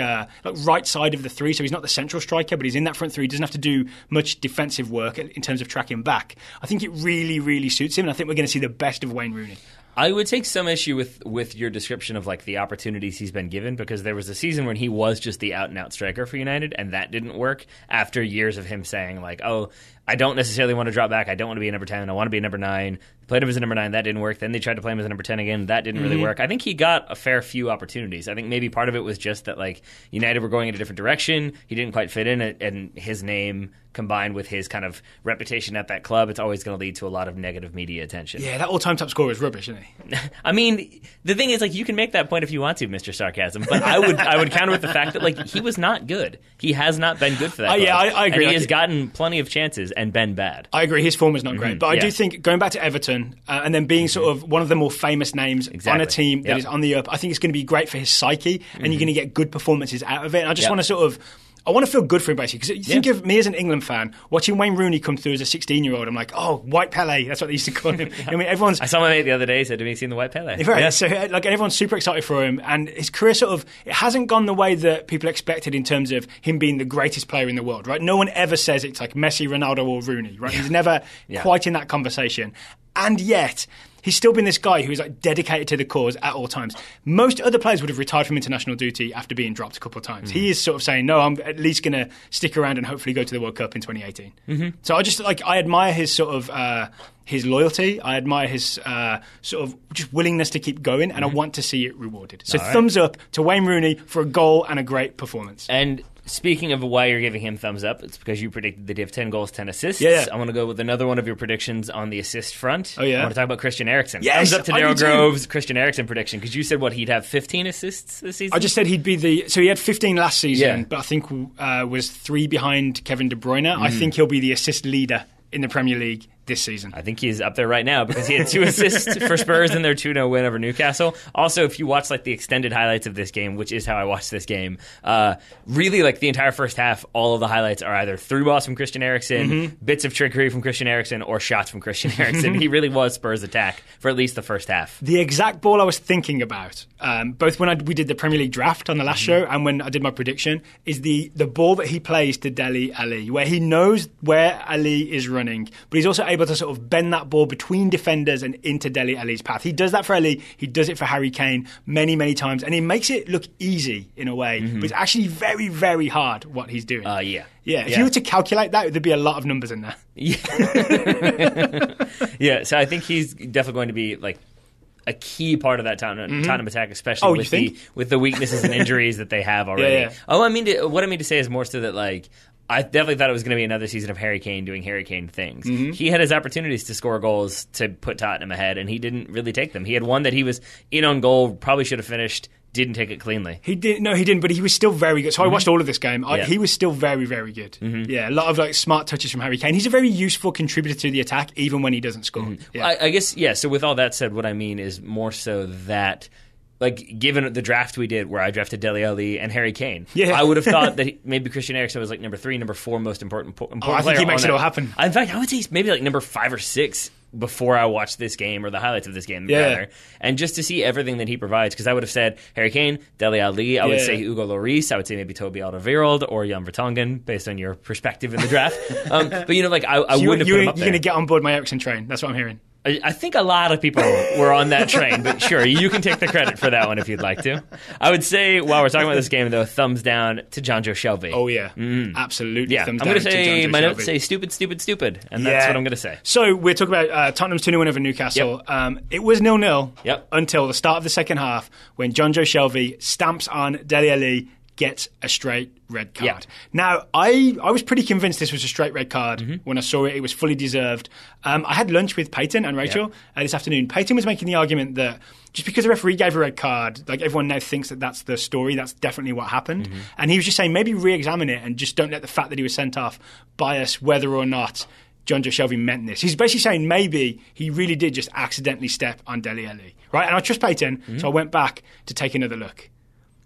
right side of the three, so he's not the central striker, but he's in that front three. He doesn't have to do much defensive work in terms of tracking back. I think it really, really suits him, and I think we're going to see the best of Wayne Rooney. I would take some issue with your description of like the opportunities he's been given, because there was a season when he was just the out-and-out striker for United, and that didn't work after years of him saying like, oh, I don't necessarily want to drop back. I don't want to be a number 10. I want to be a number 9. Played him as a number 9. That didn't work. Then they tried to play him as a number 10 again. That didn't really work. I think he got a fair few opportunities. I think maybe part of it was just that like United were going in a different direction. He didn't quite fit in it, and his name combined with his kind of reputation at that club, it's always going to lead to a lot of negative media attention. Yeah, that all-time top scorer is rubbish, isn't he? I mean, the thing is, like, you can make that point if you want to, Mr. Sarcasm, but I would counter with the fact that, like, he was not good. He has not been good for that club. Yeah, I agree. And he has gotten plenty of chances and been bad. I agree. His form is not great. But I do think, going back to Everton, and then being sort of one of the more famous names on a team that is on the up, I think it's going to be great for his psyche, and you're going to get good performances out of it. And I just want to sort of... I want to feel good for him, basically. Because think of me as an England fan, watching Wayne Rooney come through as a 16-year-old. I'm like, oh, White Pele. That's what they used to call him. I mean, everyone's... I saw my mate the other day said, have you seen the White Pele? Right. Yeah. So, like, everyone's super excited for him. And his career sort of... It hasn't gone the way that people expected in terms of him being the greatest player in the world, right? No one ever says it's like Messi, Ronaldo, or Rooney, right? He's never quite in that conversation. And yet... He's still been this guy who's like dedicated to the cause at all times. Most other players would have retired from international duty after being dropped a couple of times. He is sort of saying, no, I'm at least going to stick around and hopefully go to the World Cup in 2018. So I just I admire his sort of his loyalty. I admire his sort of just willingness to keep going, and I want to see it rewarded. So thumbs up to Wayne Rooney for a goal and a great performance. And speaking of why you're giving him thumbs up, it's because you predicted that he'd have 10 goals, 10 assists. Yeah. I want to go with another one of your predictions on the assist front. Oh, yeah? I want to talk about Christian Eriksen. Yes, thumbs up to Daryl Grove's Christian Eriksen prediction, because you said, he'd have 15 assists this season? I just said he'd be so he had 15 last season, but I think was 3 behind Kevin De Bruyne. I think he'll be the assist leader in the Premier League this season. I think he's up there right now because he had 2 assists for Spurs in their 2-0 win over Newcastle. Also, if you watch like the extended highlights of this game, which is how I watched this game, really like the entire first half, all of the highlights are either through balls from Christian Eriksen, bits of trickery from Christian Eriksen, or shots from Christian Eriksen. He really was Spurs' attack for at least the first half. The exact ball I was thinking about, both when we did the Premier League draft on the last show and when I did my prediction, is the ball that he plays to Dele Alli, where he knows where Ali is running, but he's also able to sort of bend that ball between defenders and into Dele Alli's path. He does that for Ali. He does it for Harry Kane many, many times, and he makes it look easy in a way, but it's actually very, very hard what he's doing. Yeah. If you were to calculate that, there'd be a lot of numbers in there. Yeah, so I think he's definitely going to be like a key part of that Tottenham attack, especially with the weaknesses and injuries that they have already. What I mean to say is more so that like I definitely thought it was going to be another season of Harry Kane doing Harry Kane things. He had his opportunities to score goals to put Tottenham ahead, and he didn't really take them. He had one that he was in on goal, probably should have finished, didn't take it cleanly. He didn't, but he was still very good. So I watched all of this game. He was still very, very good. Yeah, a lot of like smart touches from Harry Kane. He's a very useful contributor to the attack, even when he doesn't score. I guess, so with all that said, what I mean is more so that like, given the draft we did, where I drafted Dele Alli and Harry Kane, I would have thought that maybe Christian Eriksen was like number 3, number 4 most important player. I think he makes it all happen. In fact, I would say he's maybe like number 5 or 6 before I watched this game, or the highlights of this game, rather, and just to see everything that he provides, because I would have said Harry Kane, Dele Alli, I would say Hugo Lloris, I would say maybe Toby Alderweireld or Jan Vertonghen, based on your perspective in the draft. But, you know, like, I wouldn't have put him up there. You're going to get on board my Eriksen train. That's what I'm hearing. I think a lot of people were on that train, but sure, you can take the credit for that one if you'd like to. I would say, while we're talking about this game, though, thumbs down to Jonjo Shelvey. Oh, yeah. Absolutely. Yeah, thumbs I'm going down to say, my notes Shelvey. say stupid, and that's what I'm going to say. So we're talking about Tottenham's 2-0 win over Newcastle. Yep. It was 0-0 Yep. until the start of the second half, when Jonjo Shelvey stamps on Dele Alli, gets a straight red card. Yeah. Now, I was pretty convinced this was a straight red card when I saw it. It was fully deserved. I had lunch with Peyton and Rachel this afternoon. Peyton was making the argument that just because the referee gave a red card, like, everyone now thinks that that's the story. That's definitely what happened. And he was just saying, maybe re-examine it and just don't let the fact that he was sent off bias whether or not Jonjo Shelvey meant this. He's basically saying maybe he really did just accidentally step on Dele Alli. Right? And I trust Peyton, so I went back to take another look.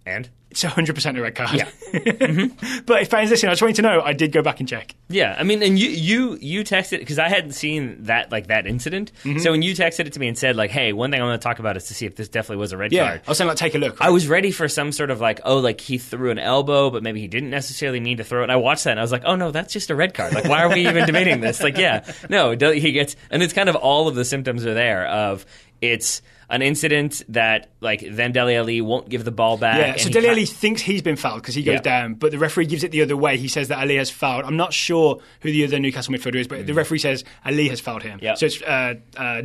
And? It's 100% a red card. Yeah. But if fans listen, I just want you to know I did go back and check. Yeah, I mean, and you texted, because I hadn't seen that incident. So when you texted it to me and said, like, hey, one thing I want to talk about is to see if this definitely was a red card. I was saying, like, take a look. Right? I was ready for some sort of, like, oh, like, he threw an elbow, but maybe he didn't necessarily mean to throw it. And I watched that and I was like, oh no, that's just a red card. Like, why are we even debating this? Like, no, he gets, and it's kind of all of the symptoms are there of, it's an incident that, like, then Dele Alli won't give the ball back. Yeah, so Dele Alli thinks he's been fouled because he goes down, but the referee gives it the other way. He says that Ali has fouled. I'm not sure who the other Newcastle midfielder is, but the referee says Ali has fouled him. So it's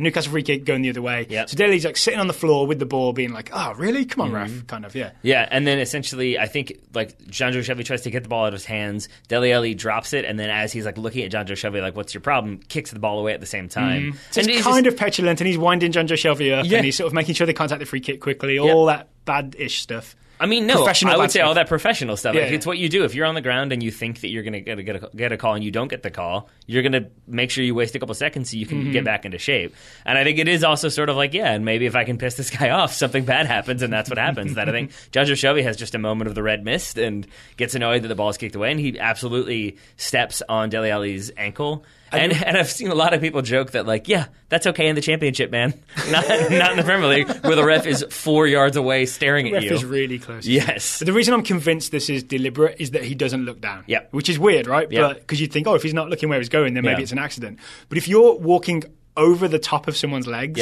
Newcastle free kick going the other way. So Dele Alli's, like, sitting on the floor with the ball being like, oh, really? Come on, ref. Kind of, Yeah, and then essentially, I think, like, Jonjo Shelvey tries to get the ball out of his hands. Dele Alli drops it, and then as he's, like, looking at Jonjo Shelvey, like, what's your problem? Kicks the ball away at the same time. So and it's kind of petulant, and he's winding Jonjo Shelvey up, and he's sort of making sure they contact the free kick quickly, all that bad-ish stuff. I mean, no, I would say stuff. all that professional stuff. Like, it's what you do. If you're on the ground and you think that you're going to get a call and you don't get the call, you're going to make sure you waste a couple seconds so you can get back into shape. And I think it is also sort of like, and maybe if I can piss this guy off, something bad happens, and that's what happens. That I think Jonjo Shelvey has just a moment of the red mist and gets annoyed that the ball is kicked away, and he absolutely steps on Dele Alli's ankle. And I've seen a lot of people joke that, like, that's okay in the Championship, man. Not in the Premier League, where the ref is 4 yards away staring at you. The ref is really close. Yes. But the reason I'm convinced this is deliberate is that he doesn't look down. Which is weird, right? But because you'd think, if he's not looking where he's going, then maybe it's an accident. But if you're walking over the top of someone's legs,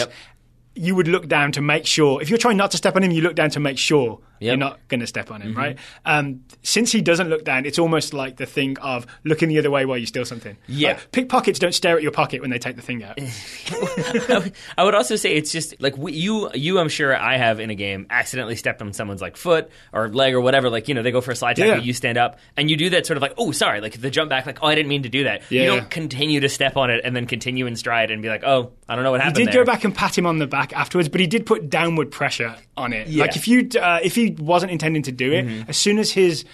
you would look down to make sure. If you're trying not to step on him, you look down to make sure you're not going to step on him, right? Since he doesn't look down, it's almost like the thing of looking the other way while you steal something. Pickpockets don't stare at your pocket when they take the thing out. I would also say it's just like you I'm sure I have in a game accidentally stepped on someone's, like, foot or leg or whatever. Like, they go for a slide tackle, you stand up and you do that sort of like, oh, sorry, like the jump back, like, oh, I didn't mean to do that. You don't continue to step on it and then continue in stride and be like, oh, I don't know what happened. He did go back and pat him on the back afterwards, but he did put downward pressure on it. Like, if he wasn't intending to do it, as soon as his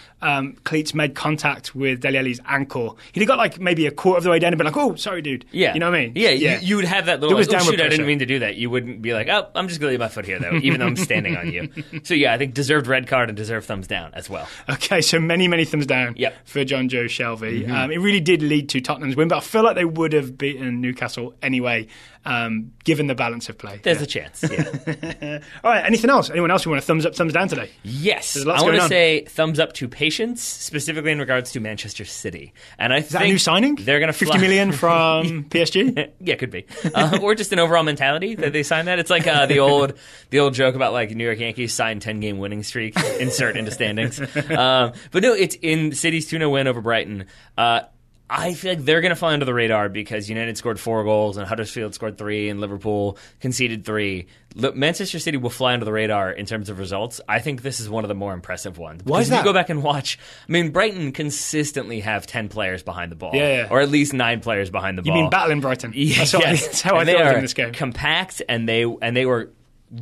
cleats made contact with Dele Alli's ankle, he'd have got, like, maybe a quarter of the way down and been like, oh, sorry, dude. You know what I mean? You would have that little, like, oh, shoot, pressure. I didn't mean to do that. You wouldn't be like, oh, I'm just going to leave my foot here, though, even though I'm standing on you. So, I think deserved red card and deserved thumbs down as well. Okay, so many thumbs down for Jonjo Shelvey. It really did lead to Tottenham's win, but I feel like they would have beaten Newcastle anyway, given the balance of play. There's a chance, All right, anything else? Anyone else who want a thumbs up, thumbs down today? Yes. I want to say thumbs up to patience, specifically in regards to Manchester City. And I think that a new signing? They're going to 50 million from PSG? Yeah, could be. Or just an overall mentality that they signed that. It's like the old joke about, like, New York Yankees signed 10-game winning streak, insert into standings. But no, it's in City's 2-0 win over Brighton. I feel like they're going to fly under the radar because United scored 4 goals and Huddersfield scored 3 and Liverpool conceded 3. Manchester City will fly under the radar in terms of results. I think this is one of the more impressive ones. Why is that? If you go back and watch, I mean, Brighton consistently have 10 players behind the ball. Or at least 9 players behind the ball. You mean battling Brighton? That's how I thought in this game. Compact, and they were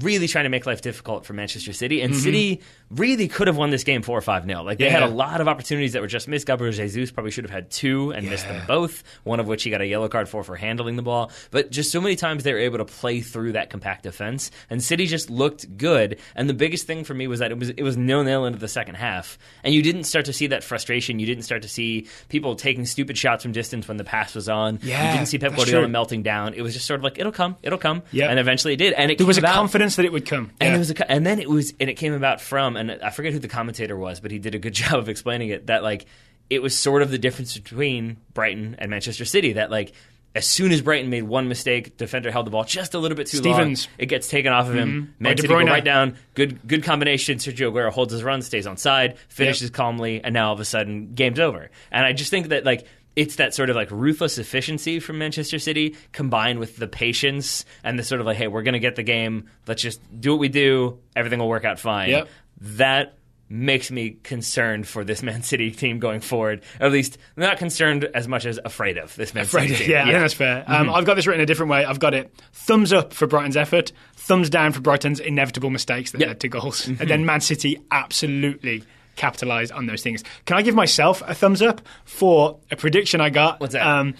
really trying to make life difficult for Manchester City. And City really could have won this game 4 or 5-0. Like, they had a lot of opportunities that were just missed. Gabriel Jesus probably should have had 2 and missed them both, one of which he got a yellow card for handling the ball. But just so many times they were able to play through that compact defense, and City just looked good. And the biggest thing for me was that it was 0-0 into the second half, and you didn't start to see that frustration. You didn't start to see people taking stupid shots from distance when the pass was on. You didn't see Pep Guardiola melting down. It was just sort of like, it'll come. And eventually it did. And there was a confidence that it would come. And it came about from, and I forget who the commentator was, but he did a good job of explaining it, that like it was sort of the difference between Brighton and Manchester City, that like as soon as Brighton made one mistake, defender held the ball just a little bit too long, it gets taken off of him. Man City go right down. Good combination. Sergio Aguero holds his run, stays on side, finishes calmly, and now all of a sudden, game's over. And I just think that like it's that sort of like ruthless efficiency from Manchester City combined with the patience and the sort of like, hey, we're going to get the game. Let's just do what we do. Everything will work out fine. That makes me concerned for this Man City team going forward. Or at least not concerned as much as afraid of this Man City team. I think that's fair. I've got this written a different way. I've got it thumbs up for Brighton's effort, thumbs down for Brighton's inevitable mistakes that led to goals. And then Man City absolutely capitalised on those things. Can I give myself a thumbs up for a prediction I got? What's that?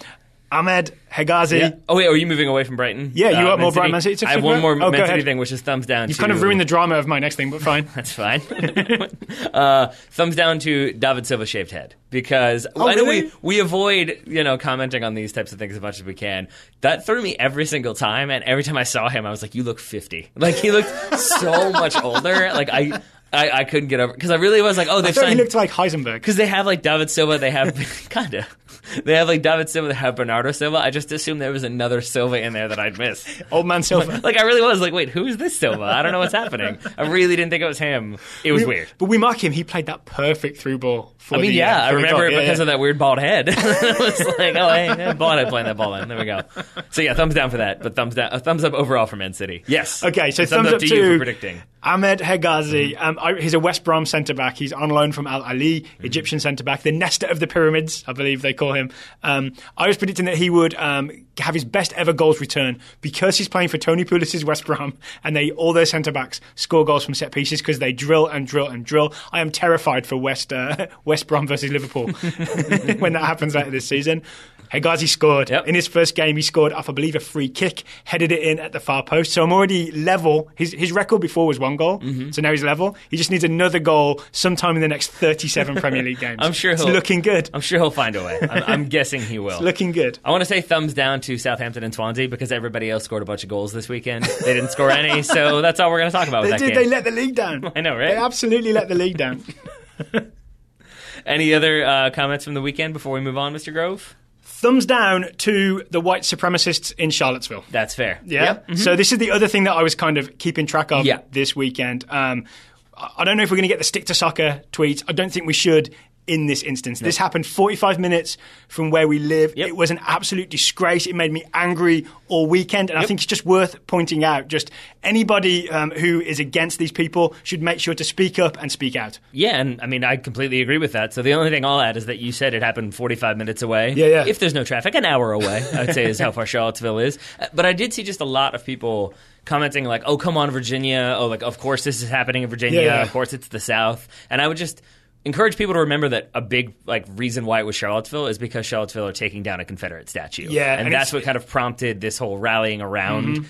Ahmed Hegazi. Yeah. Oh, wait, are you moving away from Brighton? Yeah, you got more Brighton Man City. I have one more Man City thing, which is thumbs down. You've kind of ruined the drama of my next thing, but fine. That's fine. Thumbs down to David Silva's shaved head, because I know we avoid commenting on these types of things as much as we can. That threw me every single time, and every time I saw him, I was like, "You look 50." Like, he looked so much older. Like I couldn't get over, because I really was like, oh, they've signed. He looked like Heisenberg, because they have like David Silva. They have kind of. They have like David Silva, they have Bernardo Silva. I just assumed there was another Silva in there that I'd miss. Old man Silva. Like, I really was like, wait, who is this Silva? I don't know what's happening. I really didn't think it was him. It was weird. But we mark him. He played that perfect through ball. I remember it because of that weird bald head. It was like, oh, hey, bald head playing that ball in. There we go. So yeah, thumbs down for that, but thumbs up overall for Man City. Yes. Okay, so thumbs up to you for predicting. Ahmed Hegazi. He's a West Brom centre-back. He's on loan from Al Ali, Egyptian centre-back, the Nesta of the Pyramids, I believe they call him. I was predicting that he would have his best ever goals return because he's playing for Tony Pulis' West Brom, and all their centre-backs score goals from set pieces because they drill and drill and drill. I am terrified for West Brom versus Liverpool when that happens later this season. Hegazi scored. In his first game, he scored off, I believe, a free kick, headed it in at the far post. So I'm already level. His record before was 1 goal, so now he's level. He just needs another goal sometime in the next 37 Premier League games. It's looking good. I'm sure he'll find a way. I'm guessing he will. It's looking good. I want to say thumbs down to Southampton and Swansea because everybody else scored a bunch of goals this weekend. They didn't score any, so that's all we're going to talk about with that game. They let the league down. I know, right? They absolutely let the league down. Any other comments from the weekend before we move on, Mr. Grove? Thumbs down to the white supremacists in Charlottesville. That's fair. Yeah? Yep. Mm-hmm. So this is the other thing that I was kind of keeping track of this weekend. I don't know if we're going to get the stick to soccer tweets. I don't think we should in this instance. This happened 45 minutes from where we live. It was an absolute disgrace. It made me angry all weekend. And I think it's just worth pointing out, just anybody who is against these people should make sure to speak up and speak out. Yeah, and I mean, I completely agree with that. So the only thing I'll add is that you said it happened 45 minutes away. Yeah. If there's no traffic, an hour away, I'd say is how far Charlottesville is. But I did see just a lot of people commenting like, oh, come on, Virginia. Oh, like, of course this is happening in Virginia. Yeah. Of course it's the South. And I would just encourage people to remember that a big reason why it was Charlottesville is because Charlottesville are taking down a Confederate statue. Yeah, and that's what kind of prompted this whole rallying around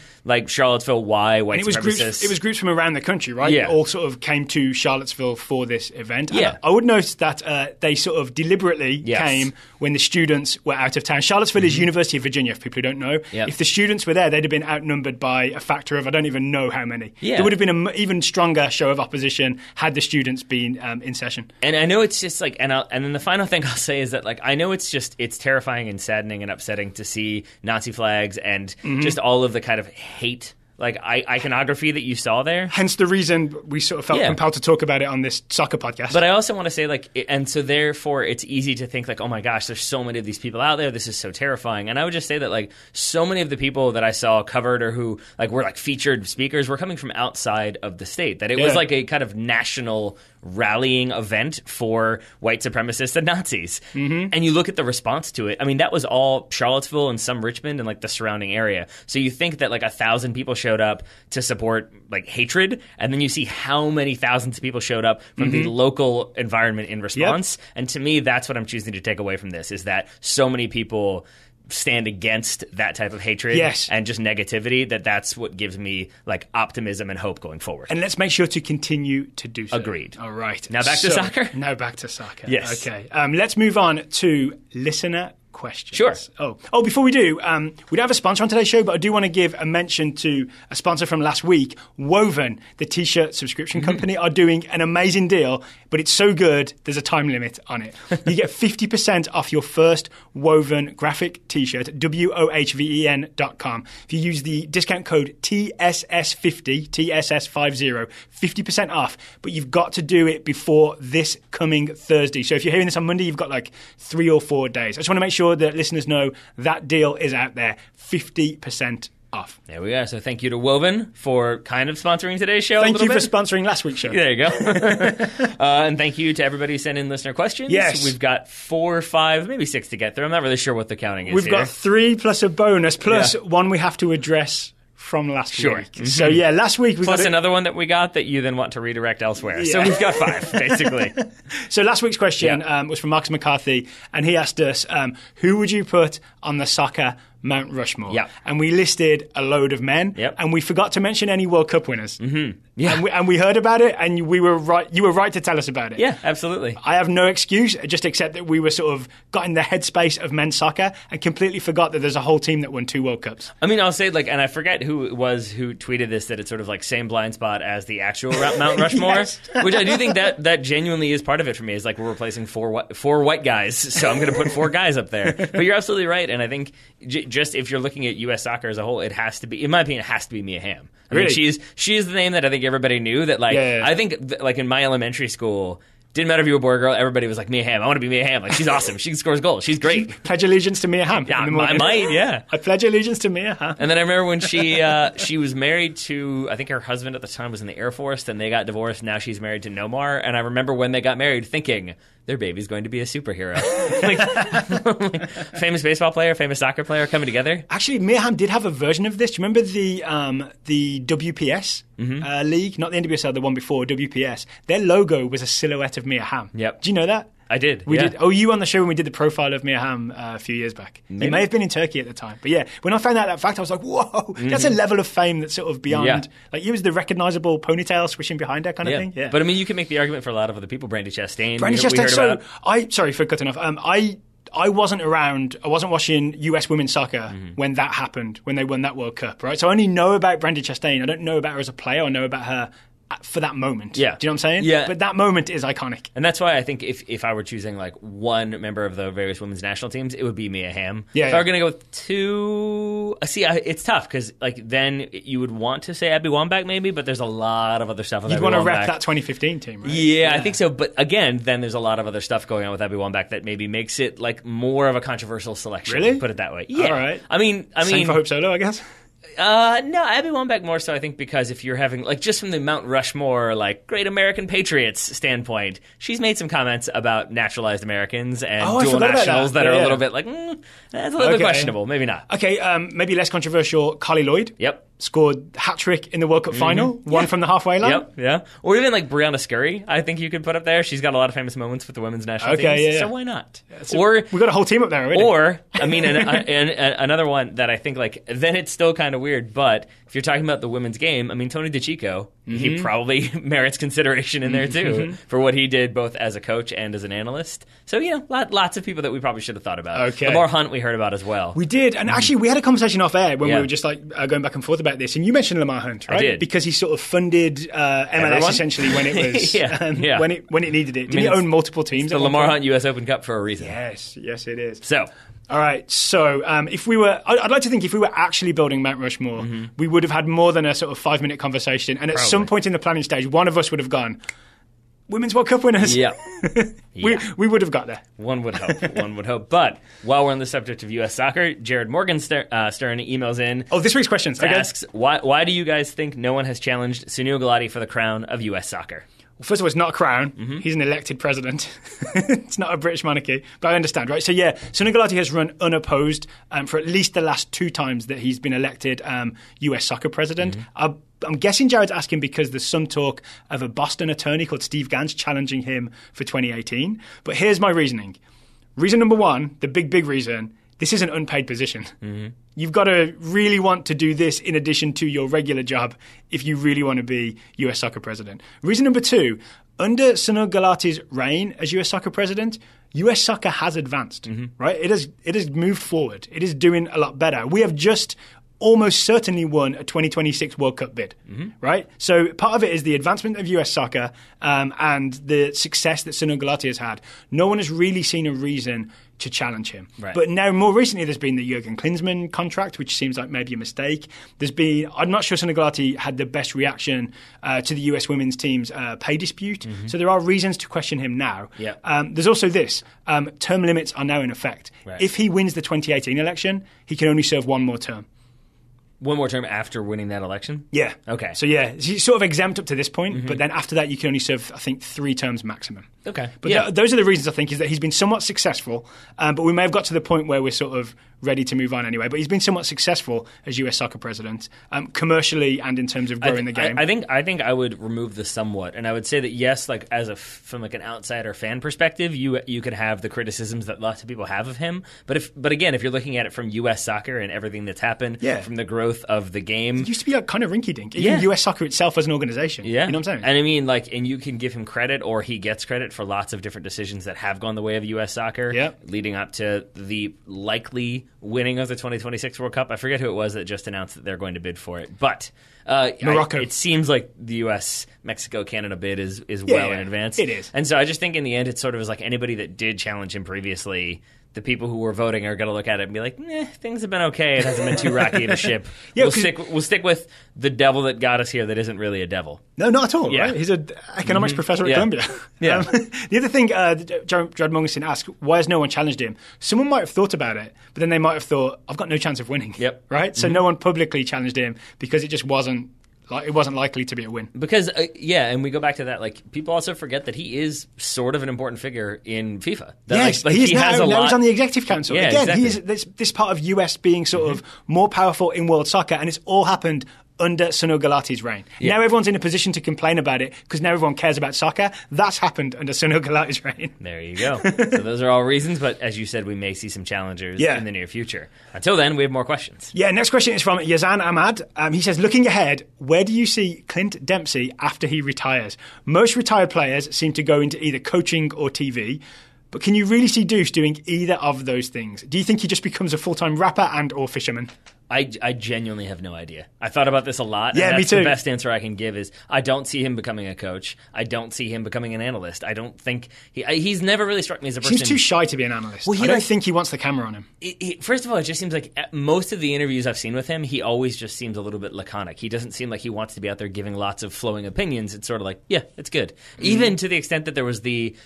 Charlottesville, why white supremacists. It was groups from around the country, right? Yeah. All sort of came to Charlottesville for this event. Yeah. I would note that they sort of deliberately came when the students were out of town. Charlottesville is University of Virginia, if people who don't know. Yep. If the students were there, they'd have been outnumbered by a factor of I don't even know how many. Yeah. There would have been an even stronger show of opposition had the students been in session. And I know it's just and then the final thing I'll say is that I know it's terrifying and saddening and upsetting to see Nazi flags and just all of the kind of hate iconography that you saw there. Hence the reason we sort of felt compelled to talk about it on this soccer podcast. But I also want to say and so therefore it's easy to think oh my gosh, there's so many of these people out there. This is so terrifying. And I would just say that so many of the people that I saw covered or who were featured speakers were coming from outside of the state. That it was a kind of national rallying event for white supremacists and Nazis. And you look at the response to it. I mean, that was all Charlottesville and some Richmond and the surrounding area. So you think that 1,000 people showed up to support like hatred, and then you see how many thousands of people showed up from the local environment in response. Yep. And to me, that's what I'm choosing to take away from this, is that so many people stand against that type of hatred and just negativity, that's what gives me like optimism and hope going forward. And let's make sure to continue to do so. Agreed. All right. Now back to soccer? Now back to soccer. Yes. Okay. Let's move on to listener questions. Sure. Oh, before we do, we don't have a sponsor on today's show, but I do want to give a mention to a sponsor from last week. Woven, the t-shirt subscription company, are doing an amazing deal, but it's so good, there's a time limit on it. You get 50% off your first Woven graphic t-shirt at WOHVEN.com. If you use the discount code TSS50, TSS50, 50% off, but you've got to do it before this coming Thursday. So if you're hearing this on Monday, you've got like 3 or 4 days. I just want to make sure that listeners know that deal is out there, 50% off. There we go. So thank you to Woven for kind of sponsoring today's show. Thank you for sponsoring last week's show. There you go. And thank you to everybody who sent in listener questions. Yes. We've got 4 or 5, maybe 6 to get through. I'm not really sure what the counting is. We've got 3 plus a bonus, plus one we have to address from last week. Mm-hmm. So yeah, last week we got another one that we got that you then want to redirect elsewhere. Yeah. So we've got 5, basically. So last week's question was from Marcus McCarthy, and he asked us, who would you put on the soccer Mount Rushmore? Yeah. And we listed a load of men, and we forgot to mention any World Cup winners. Mm-hmm. Yeah. And we heard about it, and we were right. You were right to tell us about it. Yeah, absolutely. I have no excuse, just accept that we were sort of got in the headspace of men's soccer and completely forgot that there's a whole team that won 2 World Cups. I mean, I'll say, like, and I forget who it was who tweeted this, that it's sort of like same blind spot as the actual Mount Rushmore, which I do think that genuinely is part of it for me, is like we're replacing 4 white guys, so I'm going to put 4 guys up there. But you're absolutely right, and I think just if you're looking at U.S. soccer as a whole, it has to be, in my opinion, it has to be Mia Hamm. I mean, she is the name that I think everybody knew. That like I think like in my elementary school, didn't matter if you were a boy or girl, everybody was like, Mia Hamm. I want to be Mia Hamm. Like, she's awesome. She scores goals. She's great. Pledge allegiance to Mia Hamm. Yeah, I might. Yeah, I pledge allegiance to Mia Hamm. And then I remember when she was married to, I think her husband at the time was in the Air Force. Then they got divorced. Now she's married to Nomar. And I remember when they got married, thinking, their baby's going to be a superhero. like, famous baseball player, famous soccer player coming together. Actually, Mia Hamm did have a version of this. Do you remember the WPS league? Not the NWSL, the one before, WPS. Their logo was a silhouette of Mia Hamm. Yep. Do you know that? I did. We did. Oh, you were on the show when we did the profile of Mia Hamm a few years back. Maybe. You may have been in Turkey at the time. But yeah, when I found out that fact, I was like, whoa, that's a level of fame that's sort of beyond. Yeah. Like, it was the recognizable ponytail swishing behind her kind of thing. Yeah. But I mean, you can make the argument for a lot of other people. Brandi Chastain. Sorry for cutting off. I wasn't around. I wasn't watching US women's soccer when that happened, when they won that World Cup, right? So I only know about Brandi Chastain. I don't know about her as a player. I know about her for that moment. Yeah. Do you know what I'm saying? Yeah. But that moment is iconic. And that's why I think if I were choosing like one member of the various women's national teams, it would be Mia Hamm. Yeah. If I were going to go with 2... it's tough because like then you would want to say Abby Wambach maybe, but there's a lot of other stuff with Abby Wambach. You'd want to rep that 2015 team, right? Yeah, I think so. But again, then there's a lot of other stuff going on with Abby Wambach that maybe makes it like more of a controversial selection. Really? Put it that way. Yeah. All right. I mean... Same for Hope Solo, I guess? No, Abby Wambach more so, I think, because if you're having, like, just from the Mount Rushmore, like, great American patriots standpoint, she's made some comments about naturalized Americans and dual nationals that are a little bit like, that's a little bit questionable. Maybe not. Okay, maybe less controversial, Carly Lloyd. Yep. Scored hat-trick in the World Cup final, one from the halfway line. Yep, yeah. Or even like Brianna Scurry, I think you could put up there. She's got a lot of famous moments with the women's national teams, so why not? Yeah, or we've got a whole team up there already. Or, I mean, another one that I think, like, then it's still kind of weird, but if you're talking about the women's game, I mean, Tony DeCicco, he probably merits consideration in there too for what he did both as a coach and as an analyst. So, you know, lots of people that we probably should have thought about. Okay. Lamar Hunt we heard about as well. We did, and actually we had a conversation off air when we were just like going back and forth about this, and you mentioned Lamar Hunt, right? I did. Because he sort of funded MLS essentially when it was when it needed it. Did he own multiple teams? The Lamar Hunt US Open Cup for a reason. Yes, it is. So, all right. So, if we were, I'd like to think if we were actually building Mount Rushmore, we would have had more than a sort of 5-minute conversation, and at some point in the planning stage, one of us would have gone, Women's World Cup winners. Yeah. We would have got there. One would hope. But while we're on the subject of U.S. soccer, Jared Morgenstern emails in. Oh, this week's questions. Asks, why do you guys think no one has challenged Sunil Gulati for the crown of U.S. soccer? first of all, it's not a crown. He's an elected president. It's not a British monarchy, but I understand, right? So, yeah, Sunil Gulati has run unopposed for at least the last 2 times that he's been elected US soccer president. I'm guessing Jared's asking because there's some talk of a Boston attorney called Steve Gans challenging him for 2018. But here's my reasoning. Reason number 1, the big reason, this is an unpaid position. You've got to really want to do this in addition to your regular job if you really want to be US soccer president. Reason number 2, under Sunil Gulati's reign as US soccer president, US soccer has advanced, right? It has moved forward. It is doing a lot better. We have just almost certainly won a 2026 World Cup bid, right? So part of it is the advancement of US soccer and the success that Sunil Gulati has had. No one has really seen a reason to challenge him. Right. But now, more recently, there's been the Jurgen Klinsmann contract, which seems like maybe a mistake. I'm not sure Sunil Gulati had the best reaction to the US women's team's pay dispute. So there are reasons to question him now. There's also this. Term limits are now in effect. Right. If he wins the 2018 election, he can only serve 1 more term. 1 more term after winning that election? Yeah. Okay. So, yeah, he's sort of exempt up to this point, but then after that, you can only serve, I think, 3 terms maximum. Okay. But those are the reasons, I think, is that he's been somewhat successful, but we may have got to the point where we're sort of ready to move on anyway. But he's been somewhat successful as US soccer president, commercially and in terms of growing the game. I think I would remove the somewhat, and I would say that yes, like from like an outsider fan perspective, you could have the criticisms that lots of people have of him. But again, if you're looking at it from US soccer and everything that's happened, from the growth of the game, it used to be like kind of rinky-dink. Even US soccer itself as an organization. Yeah. You know what I'm saying? And I mean, like, and you can give him credit, or he gets credit for lots of different decisions that have gone the way of US soccer, leading up to the likely winning of the 2026 World Cup. I forget who it was that just announced that they're going to bid for it, but Morocco. It seems like the US Mexico Canada bid is well in advance. It is, and so I just think in the end, it's sort of as like anybody that did challenge him previously. The people who were voting are going to look at it and be like, things have been okay. It hasn't been too rocky of a ship. We'll stick with the devil that got us here that isn't really a devil. No, not at all, right? He's an economics professor at Columbia. The other thing, Jared Mungerson asked, why has no one challenged him? Someone might have thought about it, but then they might have thought, I've got no chance of winning. Right? So no one publicly challenged him because it just wasn't. It wasn't likely to be a win. Because, and we go back to that, like, people also forget that he is sort of an important figure in FIFA. Yes, he has a lot. He's on the executive council. Yeah, Again, exactly. he is this part of US being sort of more powerful in world soccer, and it's all happened under Sunil Gulati's reign. Now everyone's in a position to complain about it because now everyone cares about soccer. That's happened under Sunil Gulati's reign. There you go. So those are all reasons, but as you said, we may see some challengers in the near future. Until then, we have more questions. Yeah, next question is from Yazan Ahmad. He says, looking ahead, where do you see Clint Dempsey after he retires? Most retired players seem to go into either coaching or TV. But can you really see Deuce doing either of those things? Do you think he just becomes a full-time rapper and or fisherman? I genuinely have no idea. I thought about this a lot. Yeah, and me too. The best answer I can give is I don't see him becoming a coach. I don't see him becoming an analyst. I don't think he's never really struck me as a person. He seems too shy to be an analyst. Well, I don't think he wants the camera on him. First of all, it just seems like most of the interviews I've seen with him, he always just seems a little bit laconic. He doesn't seem like he wants to be out there giving lots of flowing opinions. It's sort of like, yeah, it's good. Even to the extent that there was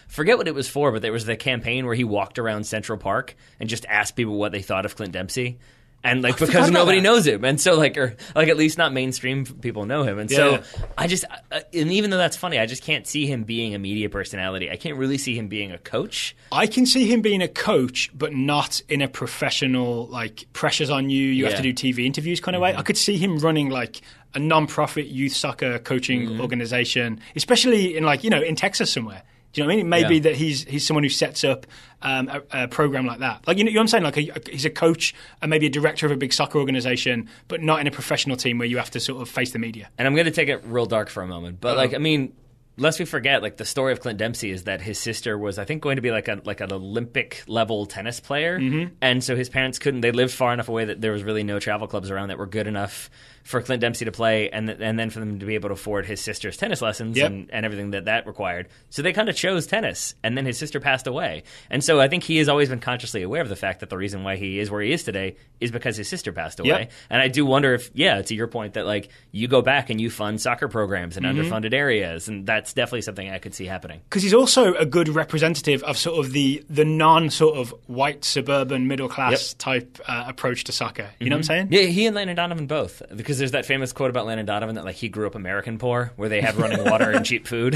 forget what it was for, but there was the campaign where he walked around Central Park and just asked people what they thought of Clint Dempsey. And like because nobody knows him, and so like at least not mainstream people know him, and so I just and even though that's funny, I just can't see him being a media personality. I can't really see him being a coach. I can see him being a coach, but not in a professional like pressures on you. You have to do TV interviews kind of way. I could see him running like a non-profit youth soccer coaching organization, especially in like in Texas somewhere. Do you know what I mean? It may be that he's someone who sets up a program like that. Like you know what I'm saying? Like he's a coach and maybe a director of a big soccer organization, but not in a professional team where you have to sort of face the media. And I'm going to take it real dark for a moment, but like I mean, lest we forget, like the story of Clint Dempsey is that his sister was, I think, going to be like an Olympic level tennis player, and so his parents couldn't. They lived far enough away that there was really no travel clubs around that were good enough for Clint Dempsey to play, and then for them to be able to afford his sister's tennis lessons and everything that required. So they kind of chose tennis, and then his sister passed away. And so I think he has always been consciously aware of the fact that the reason why he is where he is today is because his sister passed away. Yep. And I do wonder if, to your point, that like you go back and you fund soccer programs in underfunded areas, and that's definitely something I could see happening. Because he's also a good representative of sort of the non sort of white suburban middle class type approach to soccer. You know what I'm saying? Yeah, he and Landon Donovan both, because there's that famous quote about Landon Donovan that like he grew up American poor, where they had running water and cheap food.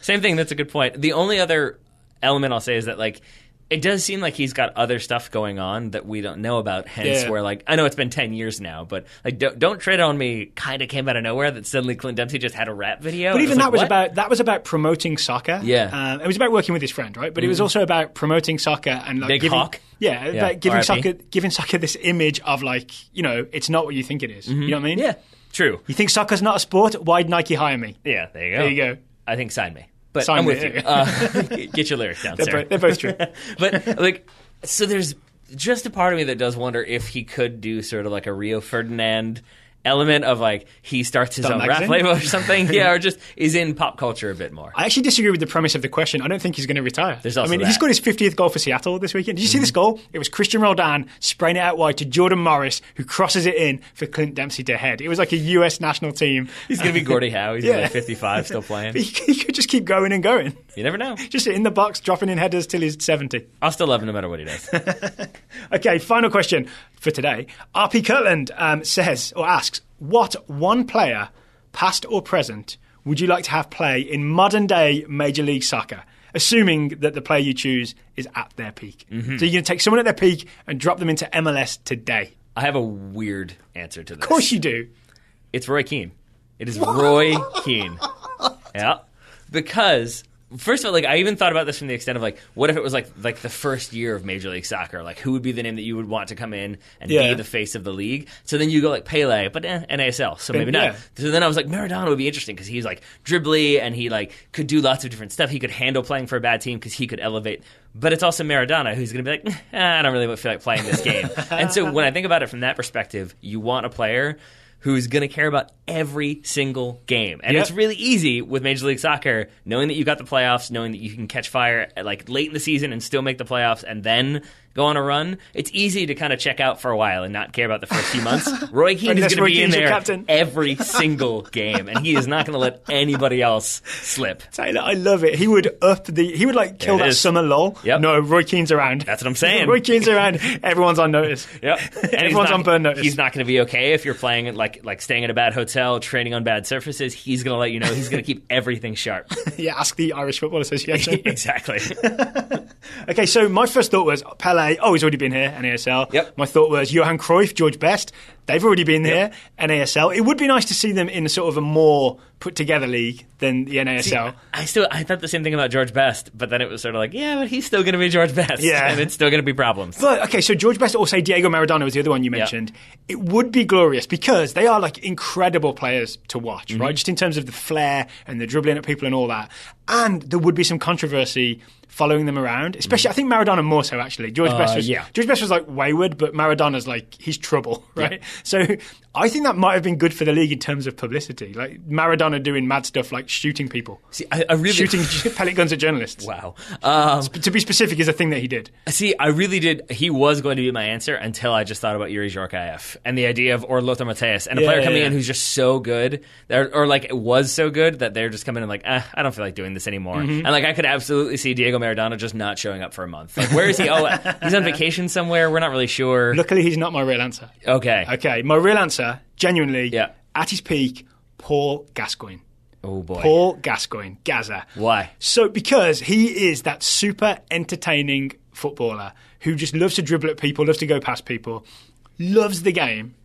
Same thing. That's a good point. The only other element I'll say is that like it does seem like he's got other stuff going on that we don't know about. Hence, where like I know it's been 10 years now, but like don't tread on me kind of came out of nowhere that suddenly Clint Dempsey just had a rap video. But even that was about promoting soccer. Yeah, it was about working with his friend, right? But it was also about promoting soccer and like Big Hawk. Yeah, like giving soccer this image of like it's not what you think it is. You know what I mean? Yeah, true. You think soccer's not a sport? Why'd Nike hire me? Yeah, there you go. There you go. I think sign me. But sign I'm me. with you. Get your lyrics down, sir. They're both true. But like, so there's just a part of me that does wonder if he could do sort of like a Rio Ferdinand element of like he starts his own rap label or something, or just is in pop culture a bit more. I actually disagree with the premise of the question. I don't think he's going to retire. There's also he scored his 50th goal for Seattle this weekend. Did you see this goal? It was Christian Roldan spraying it out wide to Jordan Morris, who crosses it in for Clint Dempsey to head. It was like a US national team. He's going to be Gordie Howe. He's like 55 still playing. He could just keep going and going. You never know. Just in the box, dropping in headers till he's 70. I'll still love him no matter what he does. Okay, final question for today. RP Kirtland asks, what one player, past or present, would you like to have play in modern-day Major League Soccer, assuming that the player you choose is at their peak? So you're going to take someone at their peak and drop them into MLS today. I have a weird answer to this. Of course you do. It's Roy Keane. It is Roy Keane. Yeah. Because... First of all, like I even thought about this from the extent of like, what if it was like the first year of Major League Soccer? Like, who would be the name that you would want to come in and be the face of the league? So then you go like Pele, but NASL, so maybe not. So then I was like, Maradona would be interesting because he's like dribbly and he like could do lots of different stuff. He could handle playing for a bad team because he could elevate. But it's also Maradona who's going to be like, I don't really feel like playing this game. And so when I think about it from that perspective, you want a player who's going to care about every single game. And it's really easy with Major League Soccer, knowing that you got the playoffs, knowing that you can catch fire like late in the season and still make the playoffs and then go on a run. It's easy to kind of check out for a while and not care about the first few months. Roy Keane is going to be in there every single game, and he is not going to let anybody else slip. Taylor, I love it. He would kill that summer lull. Yep. No, Roy Keane's around. That's what I'm saying. Roy Keane's around. Everyone's on notice. Yep. Everyone's on burn notice. He's not going to be okay if you're playing like staying at a bad hotel, training on bad surfaces. He's going to let you know. He's going to keep everything sharp. Yeah, ask the Irish Football Association. Exactly. Okay, so my first thought was Pele. Oh, he's already been here, NASL. Yep. My thought was Johan Cruyff, George Best. They've already been here, NASL. It would be nice to see them in sort of a more put-together league than the NASL. See, I thought the same thing about George Best, but then it was sort of like, yeah, but he's still going to be George Best. Yeah. And it's still going to be problems. But, okay, so George Best, or say Diego Maradona was the other one you mentioned. Yep. It would be glorious because they are like incredible players to watch, right? Just in terms of the flair and the dribbling at people and all that. And there would be some controversy following them around, especially I think Maradona more so actually. George Best was like wayward, but Maradona's like he's trouble, right? Yeah. So I think that might have been good for the league in terms of publicity, like Maradona doing mad stuff like shooting people. See, I really shooting pellet guns at journalists. Wow. To be specific, is a thing that he did. See, I really did. He was going to be my answer until I just thought about Yuri Zorkaev and the idea of or Lothar Matthäus and a player coming in who's just so good, or like it was so good that they're just coming in like, I don't feel like doing this anymore. And like I could absolutely see Diego Maradona just not showing up for a month. Like, where is he? Oh, he's on vacation somewhere. We're not really sure. Luckily, he's not my real answer. Okay. My real answer, genuinely, at his peak, Paul Gascoigne. Oh, boy. Paul Gascoigne, Gaza. Why? So, because he is that super entertaining footballer who just loves to dribble at people, loves to go past people, loves the game,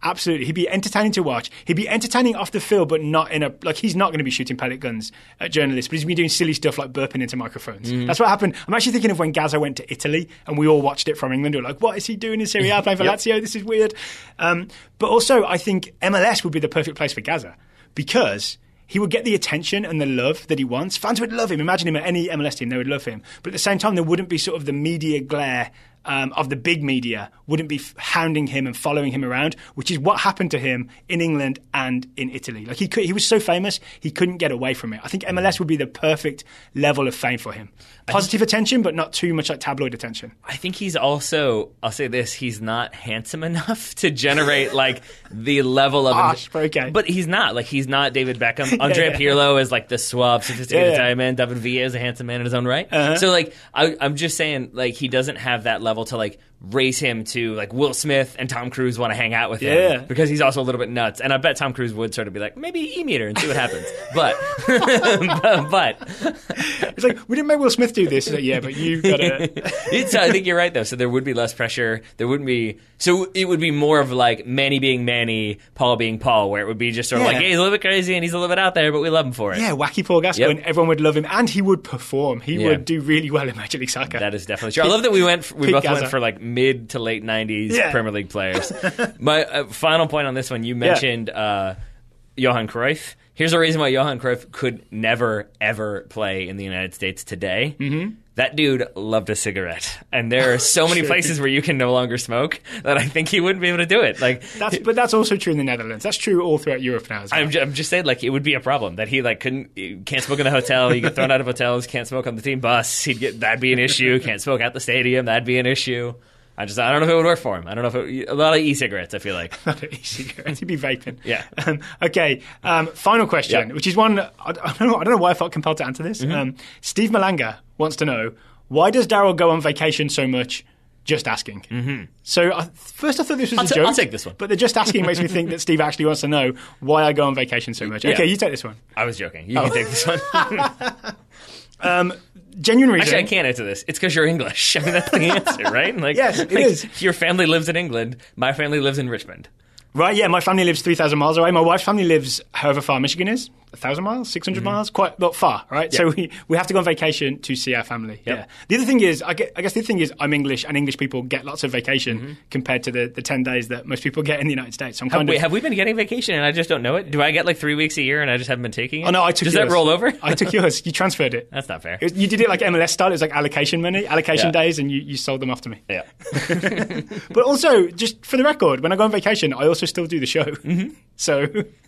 absolutely. He'd be entertaining to watch. He'd be entertaining off the field, but not in a, like, he's not going to be shooting pellet guns at journalists, but he's been doing silly stuff like burping into microphones. That's what happened. I'm actually thinking of when Gaza went to Italy and we all watched it from England. We were like, what is he doing in Serie A playing for Lazio? This is weird. But also, I think MLS would be the perfect place for Gaza because he would get the attention and the love that he wants. Fans would love him. Imagine him at any MLS team, they would love him. But at the same time, there wouldn't be sort of the media glare of the big media, wouldn't be hounding him and following him around, which is what happened to him in England and in Italy. Like he was so famous, he couldn't get away from it. I think MLS would be the perfect level of fame for him. Positive attention, but not too much like tabloid attention. I think he's also, I'll say this, he's not handsome enough to generate like the level of... But he's not. Like, he's not David Beckham. Andrea Pirlo is like the suave, sophisticated Italian man. David Villa is a handsome man in his own right. So like, I'm just saying, like, he doesn't have that level to like raise him to like Will Smith and Tom Cruise want to hang out with him because he's also a little bit nuts. And I bet Tom Cruise would sort of be like, maybe E-meter and see what happens. But it's like, we didn't make Will Smith do this. Like, yeah, but you've got to. So I think you're right though. So there would be less pressure. There wouldn't be. So it would be more of like Manny being Manny, Paul being Paul, where it would be just sort of like, hey, he's a little bit crazy and he's a little bit out there, but we love him for it. Yeah, wacky Paul Gascoigne. Everyone would love him, and he would perform. He would do really well in Major League Soccer. That is definitely true. I love that we both went for like mid to late 90s Premier League players. My final point on this one, you mentioned Johan Cruyff. Here's a reason why Johan Cruyff could never, ever play in the United States today. Mm-hmm. That dude loved a cigarette. And there are so many places where you can no longer smoke that I think he wouldn't be able to do it. Like, but that's also true in the Netherlands. That's true all throughout Europe now as well. I'm just saying, like, it would be a problem that he like can't smoke in the hotel. You get thrown out of hotels. Can't smoke on the team bus. That'd be an issue. Can't smoke at the stadium. That'd be an issue. I don't know if it would work for him. I don't know if a lot of e-cigarettes, I feel like. A lot of e-cigarettes. He'd be vaping. Yeah. Okay. Final question, which is one I don't know why I felt compelled to answer this. Mm-hmm. Steve Malanga wants to know, why does Daryl go on vacation so much? Just asking. Mm-hmm. So first I thought this was a joke. I'll take this one. But the just asking makes me think that Steve actually wants to know why I go on vacation so much. Okay, you take this one. I was joking. You can take this one. Genuine reason. Actually, I can't answer this. It's because you're English. I mean, that's the answer, right? Like, yes, it is. Your family lives in England. My family lives in Richmond. Right, yeah, my family lives 3,000 miles away. My wife's family lives however far Michigan is. 1,000 miles, 600 miles, quite not far, right? Yep. So we have to go on vacation to see our family. Yep. Yeah. The other thing is, I guess the other thing is, I'm English, and English people get lots of vacation compared to the 10 days that most people get in the United States. So have we been getting vacation and I just don't know it? Do I get like 3 weeks a year and I just haven't been taking it? Oh no, I took yours. Does that roll over? I took yours. You transferred it. That's not fair. You did it like MLS style. It was like allocation money, allocation days, and you sold them off to me. Yeah. But also, just for the record, when I go on vacation, I also still do the show. Mm-hmm. So.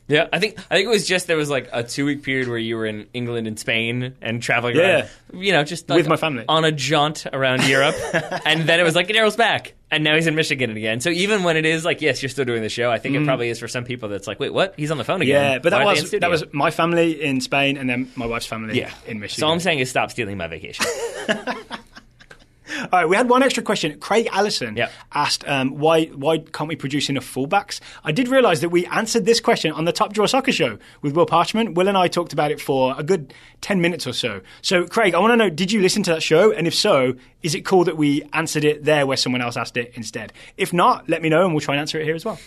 Yeah, I think it was just there was like a 2-week period where you were in England and Spain and traveling around, just like with my family on a jaunt around Europe, and then it was like Daryl's back, and now he's in Michigan again. So even when it is like, yes, you're still doing the show, I think it probably is for some people that's like, wait, what? He's on the phone again. Yeah, but that was my family in Spain and then my wife's family in Michigan. So all I'm saying is stop stealing my vacation. All right, we had one extra question. Craig Allison asked, why can't we produce enough fullbacks? I did realise that we answered this question on the Top Draw Soccer Show with Will Parchment. Will and I talked about it for a good 10 minutes or so. So, Craig, I want to know, did you listen to that show? And if so, is it cool that we answered it there where someone else asked it instead? If not, let me know and we'll try and answer it here as well.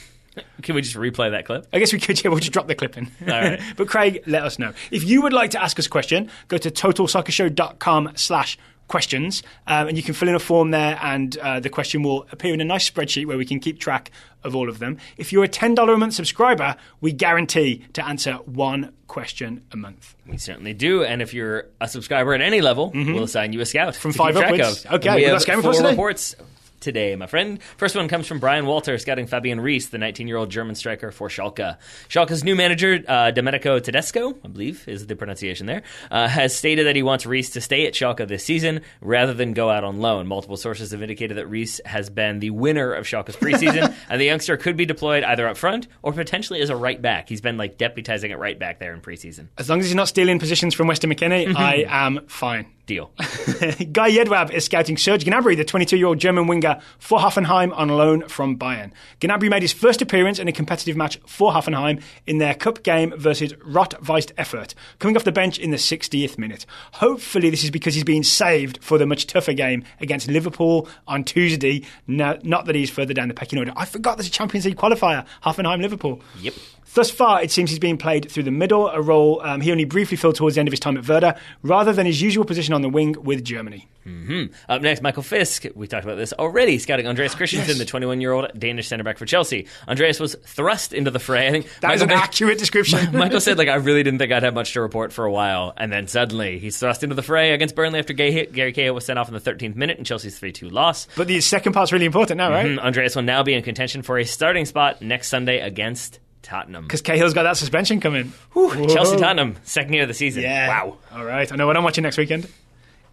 Can we just replay that clip? I guess we could, we'll just drop the clip in. All right. But Craig, let us know. If you would like to ask us a question, go to totalsoccershow.com/questions, and you can fill in a form there, and the question will appear in a nice spreadsheet where we can keep track of all of them. If you're a $10 a month subscriber, we guarantee to answer one question a month. We certainly do, and if you're a subscriber at any level, we'll assign you a scout from 5 upwards. Okay, we have 4 reports today, my friend. First one comes from Brian Walter, scouting Fabian Rees, the 19-year-old German striker for Schalke. Schalke's new manager, Domenico Tedesco, I believe is the pronunciation there, has stated that he wants Rees to stay at Schalke this season rather than go out on loan. Multiple sources have indicated that Rees has been the winner of Schalke's preseason, and the youngster could be deployed either up front or potentially as a right back. He's been like deputizing at right back there in preseason. As long as he's not stealing positions from Weston McKennie, I am fine. Deal. Guy Jedwab is scouting Serge Gnabry, the 22-year-old German winger for Hoffenheim on loan from Bayern. Gnabry made his first appearance in a competitive match for Hoffenheim in their cup game versus Rot-Weiss Erfurt, coming off the bench in the 60th minute. Hopefully this is because he's being saved for the much tougher game against Liverpool on Tuesday, not that he's further down the pecking order. I forgot there's a Champions League qualifier, Hoffenheim-Liverpool. Yep. Thus far, it seems he's being played through the middle, a role he only briefly filled towards the end of his time at Werder, rather than his usual position on the wing with Germany. Mm-hmm. Up next, Michael Fisk. We talked about this already, scouting Andreas Christensen, the 21-year-old Danish centre-back for Chelsea. Andreas was thrust into the fray. I think that is an accurate description. Michael said, I really didn't think I'd have much to report for a while, and then suddenly he's thrust into the fray against Burnley after Gary Cahill was sent off in the 13th minute in Chelsea's 3-2 loss. But the second part's really important now, right? Mm-hmm. Andreas will now be in contention for a starting spot next Sunday against Tottenham. Because Cahill's got that suspension coming. Chelsea-Tottenham, second game of the season. Yeah. Wow. All right. I know what I'm watching next weekend.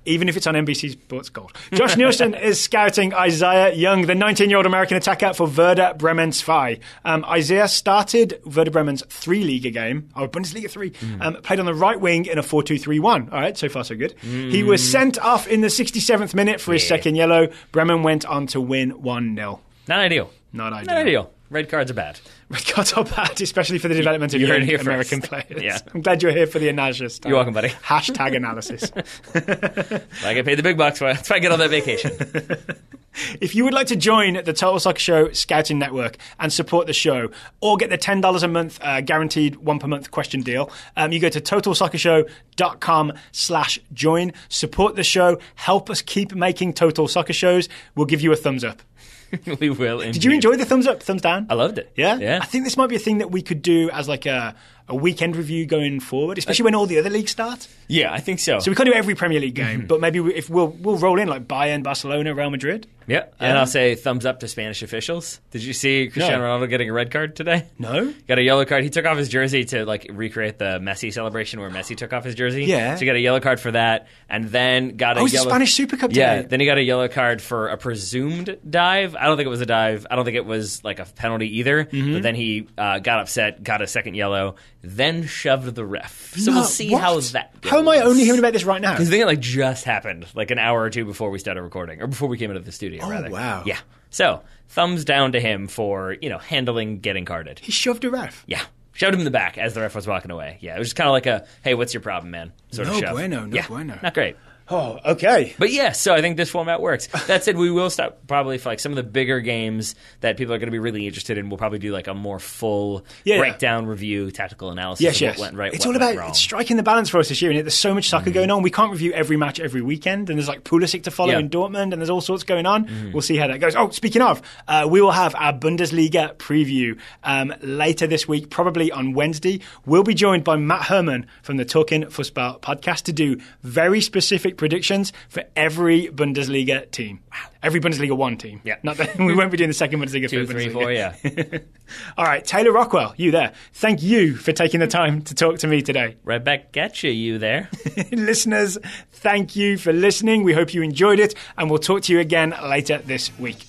even if it's on NBC Sports Gold. Josh Nielsen is scouting Isaiah Young, the 19-year-old American attacker for Werder Bremen 2. Isaiah started Werder Bremen's 3-Liga game, Bundesliga 3, played on the right wing in a 4-2-3-1. All right, so far so good. He was sent off in the 67th minute for his second yellow. Bremen went on to win 1-0. Not ideal. Not ideal. Not ideal. Red cards are bad. Red cards are bad, especially for the development of young American players. Yeah. I'm glad you're here for the analysis. You're welcome, buddy. Hashtag analysis. I get paid the big bucks for it. That's why I get on that vacation. If you would like to join the Total Soccer Show Scouting Network and support the show, or get the $10 a month guaranteed one per month question deal, you go to totalsoccershow.com/join. Support the show. Help us keep making Total Soccer Shows. We'll give you a thumbs up. We will indeed. Did you enjoy the thumbs up, thumbs down? I loved it. Yeah? Yeah. I think this might be a thing that we could do as like a weekend review going forward, especially when all the other leagues start. Yeah, I think so. So we can't do every Premier League game, but maybe if we'll roll in like Bayern, Barcelona, Real Madrid. Yeah, and I'll say thumbs up to Spanish officials. Did you see Cristiano Ronaldo getting a red card today? No. Got a yellow card. He took off his jersey to like recreate the Messi celebration where Messi took off his jersey. Yeah. So he got a yellow card for that, and then got a it's yellow... the Spanish Super Cup today. Yeah, then he got a yellow card for a presumed dive. I don't think it was a dive. I don't think it was like a penalty either. But then he got upset, got a second yellow, then shoved the ref. So we'll see how that goes. How am I only hearing about this right now? Because I think it like just happened like an hour or two before we started recording, or before we came into the studio, rather. Oh, wow. Yeah. So, thumbs down to him for, handling getting carded. He shoved a ref. Yeah. Shoved him in the back as the ref was walking away. Yeah, it was just kind of like a, hey, what's your problem, man? Sort of shove. No bueno. Not great. Oh, okay. But yeah, so I think this format works. That said, we will stop probably for like some of the bigger games that people are going to be really interested in. We'll probably do like a more full breakdown review, tactical analysis of what went right, it's what all went about wrong. striking the balance for us this year. And there's so much soccer going on. We can't review every match every weekend. And there's like Pulisic to follow in Dortmund. And there's all sorts going on. We'll see how that goes. Oh, speaking of, we will have our Bundesliga preview later this week, probably on Wednesday. We'll be joined by Matt Herman from the Talking Fußball podcast to do very specific predictions for every Bundesliga team. Wow. Every Bundesliga 1 team. Yeah. Not that we won't be doing the second Bundesliga. 2, 3, 4, yeah. All right, Taylor Rockwell, you there. Thank you for taking the time to talk to me today. Right back at you there. Listeners, thank you for listening. We hope you enjoyed it, and we'll talk to you again later this week.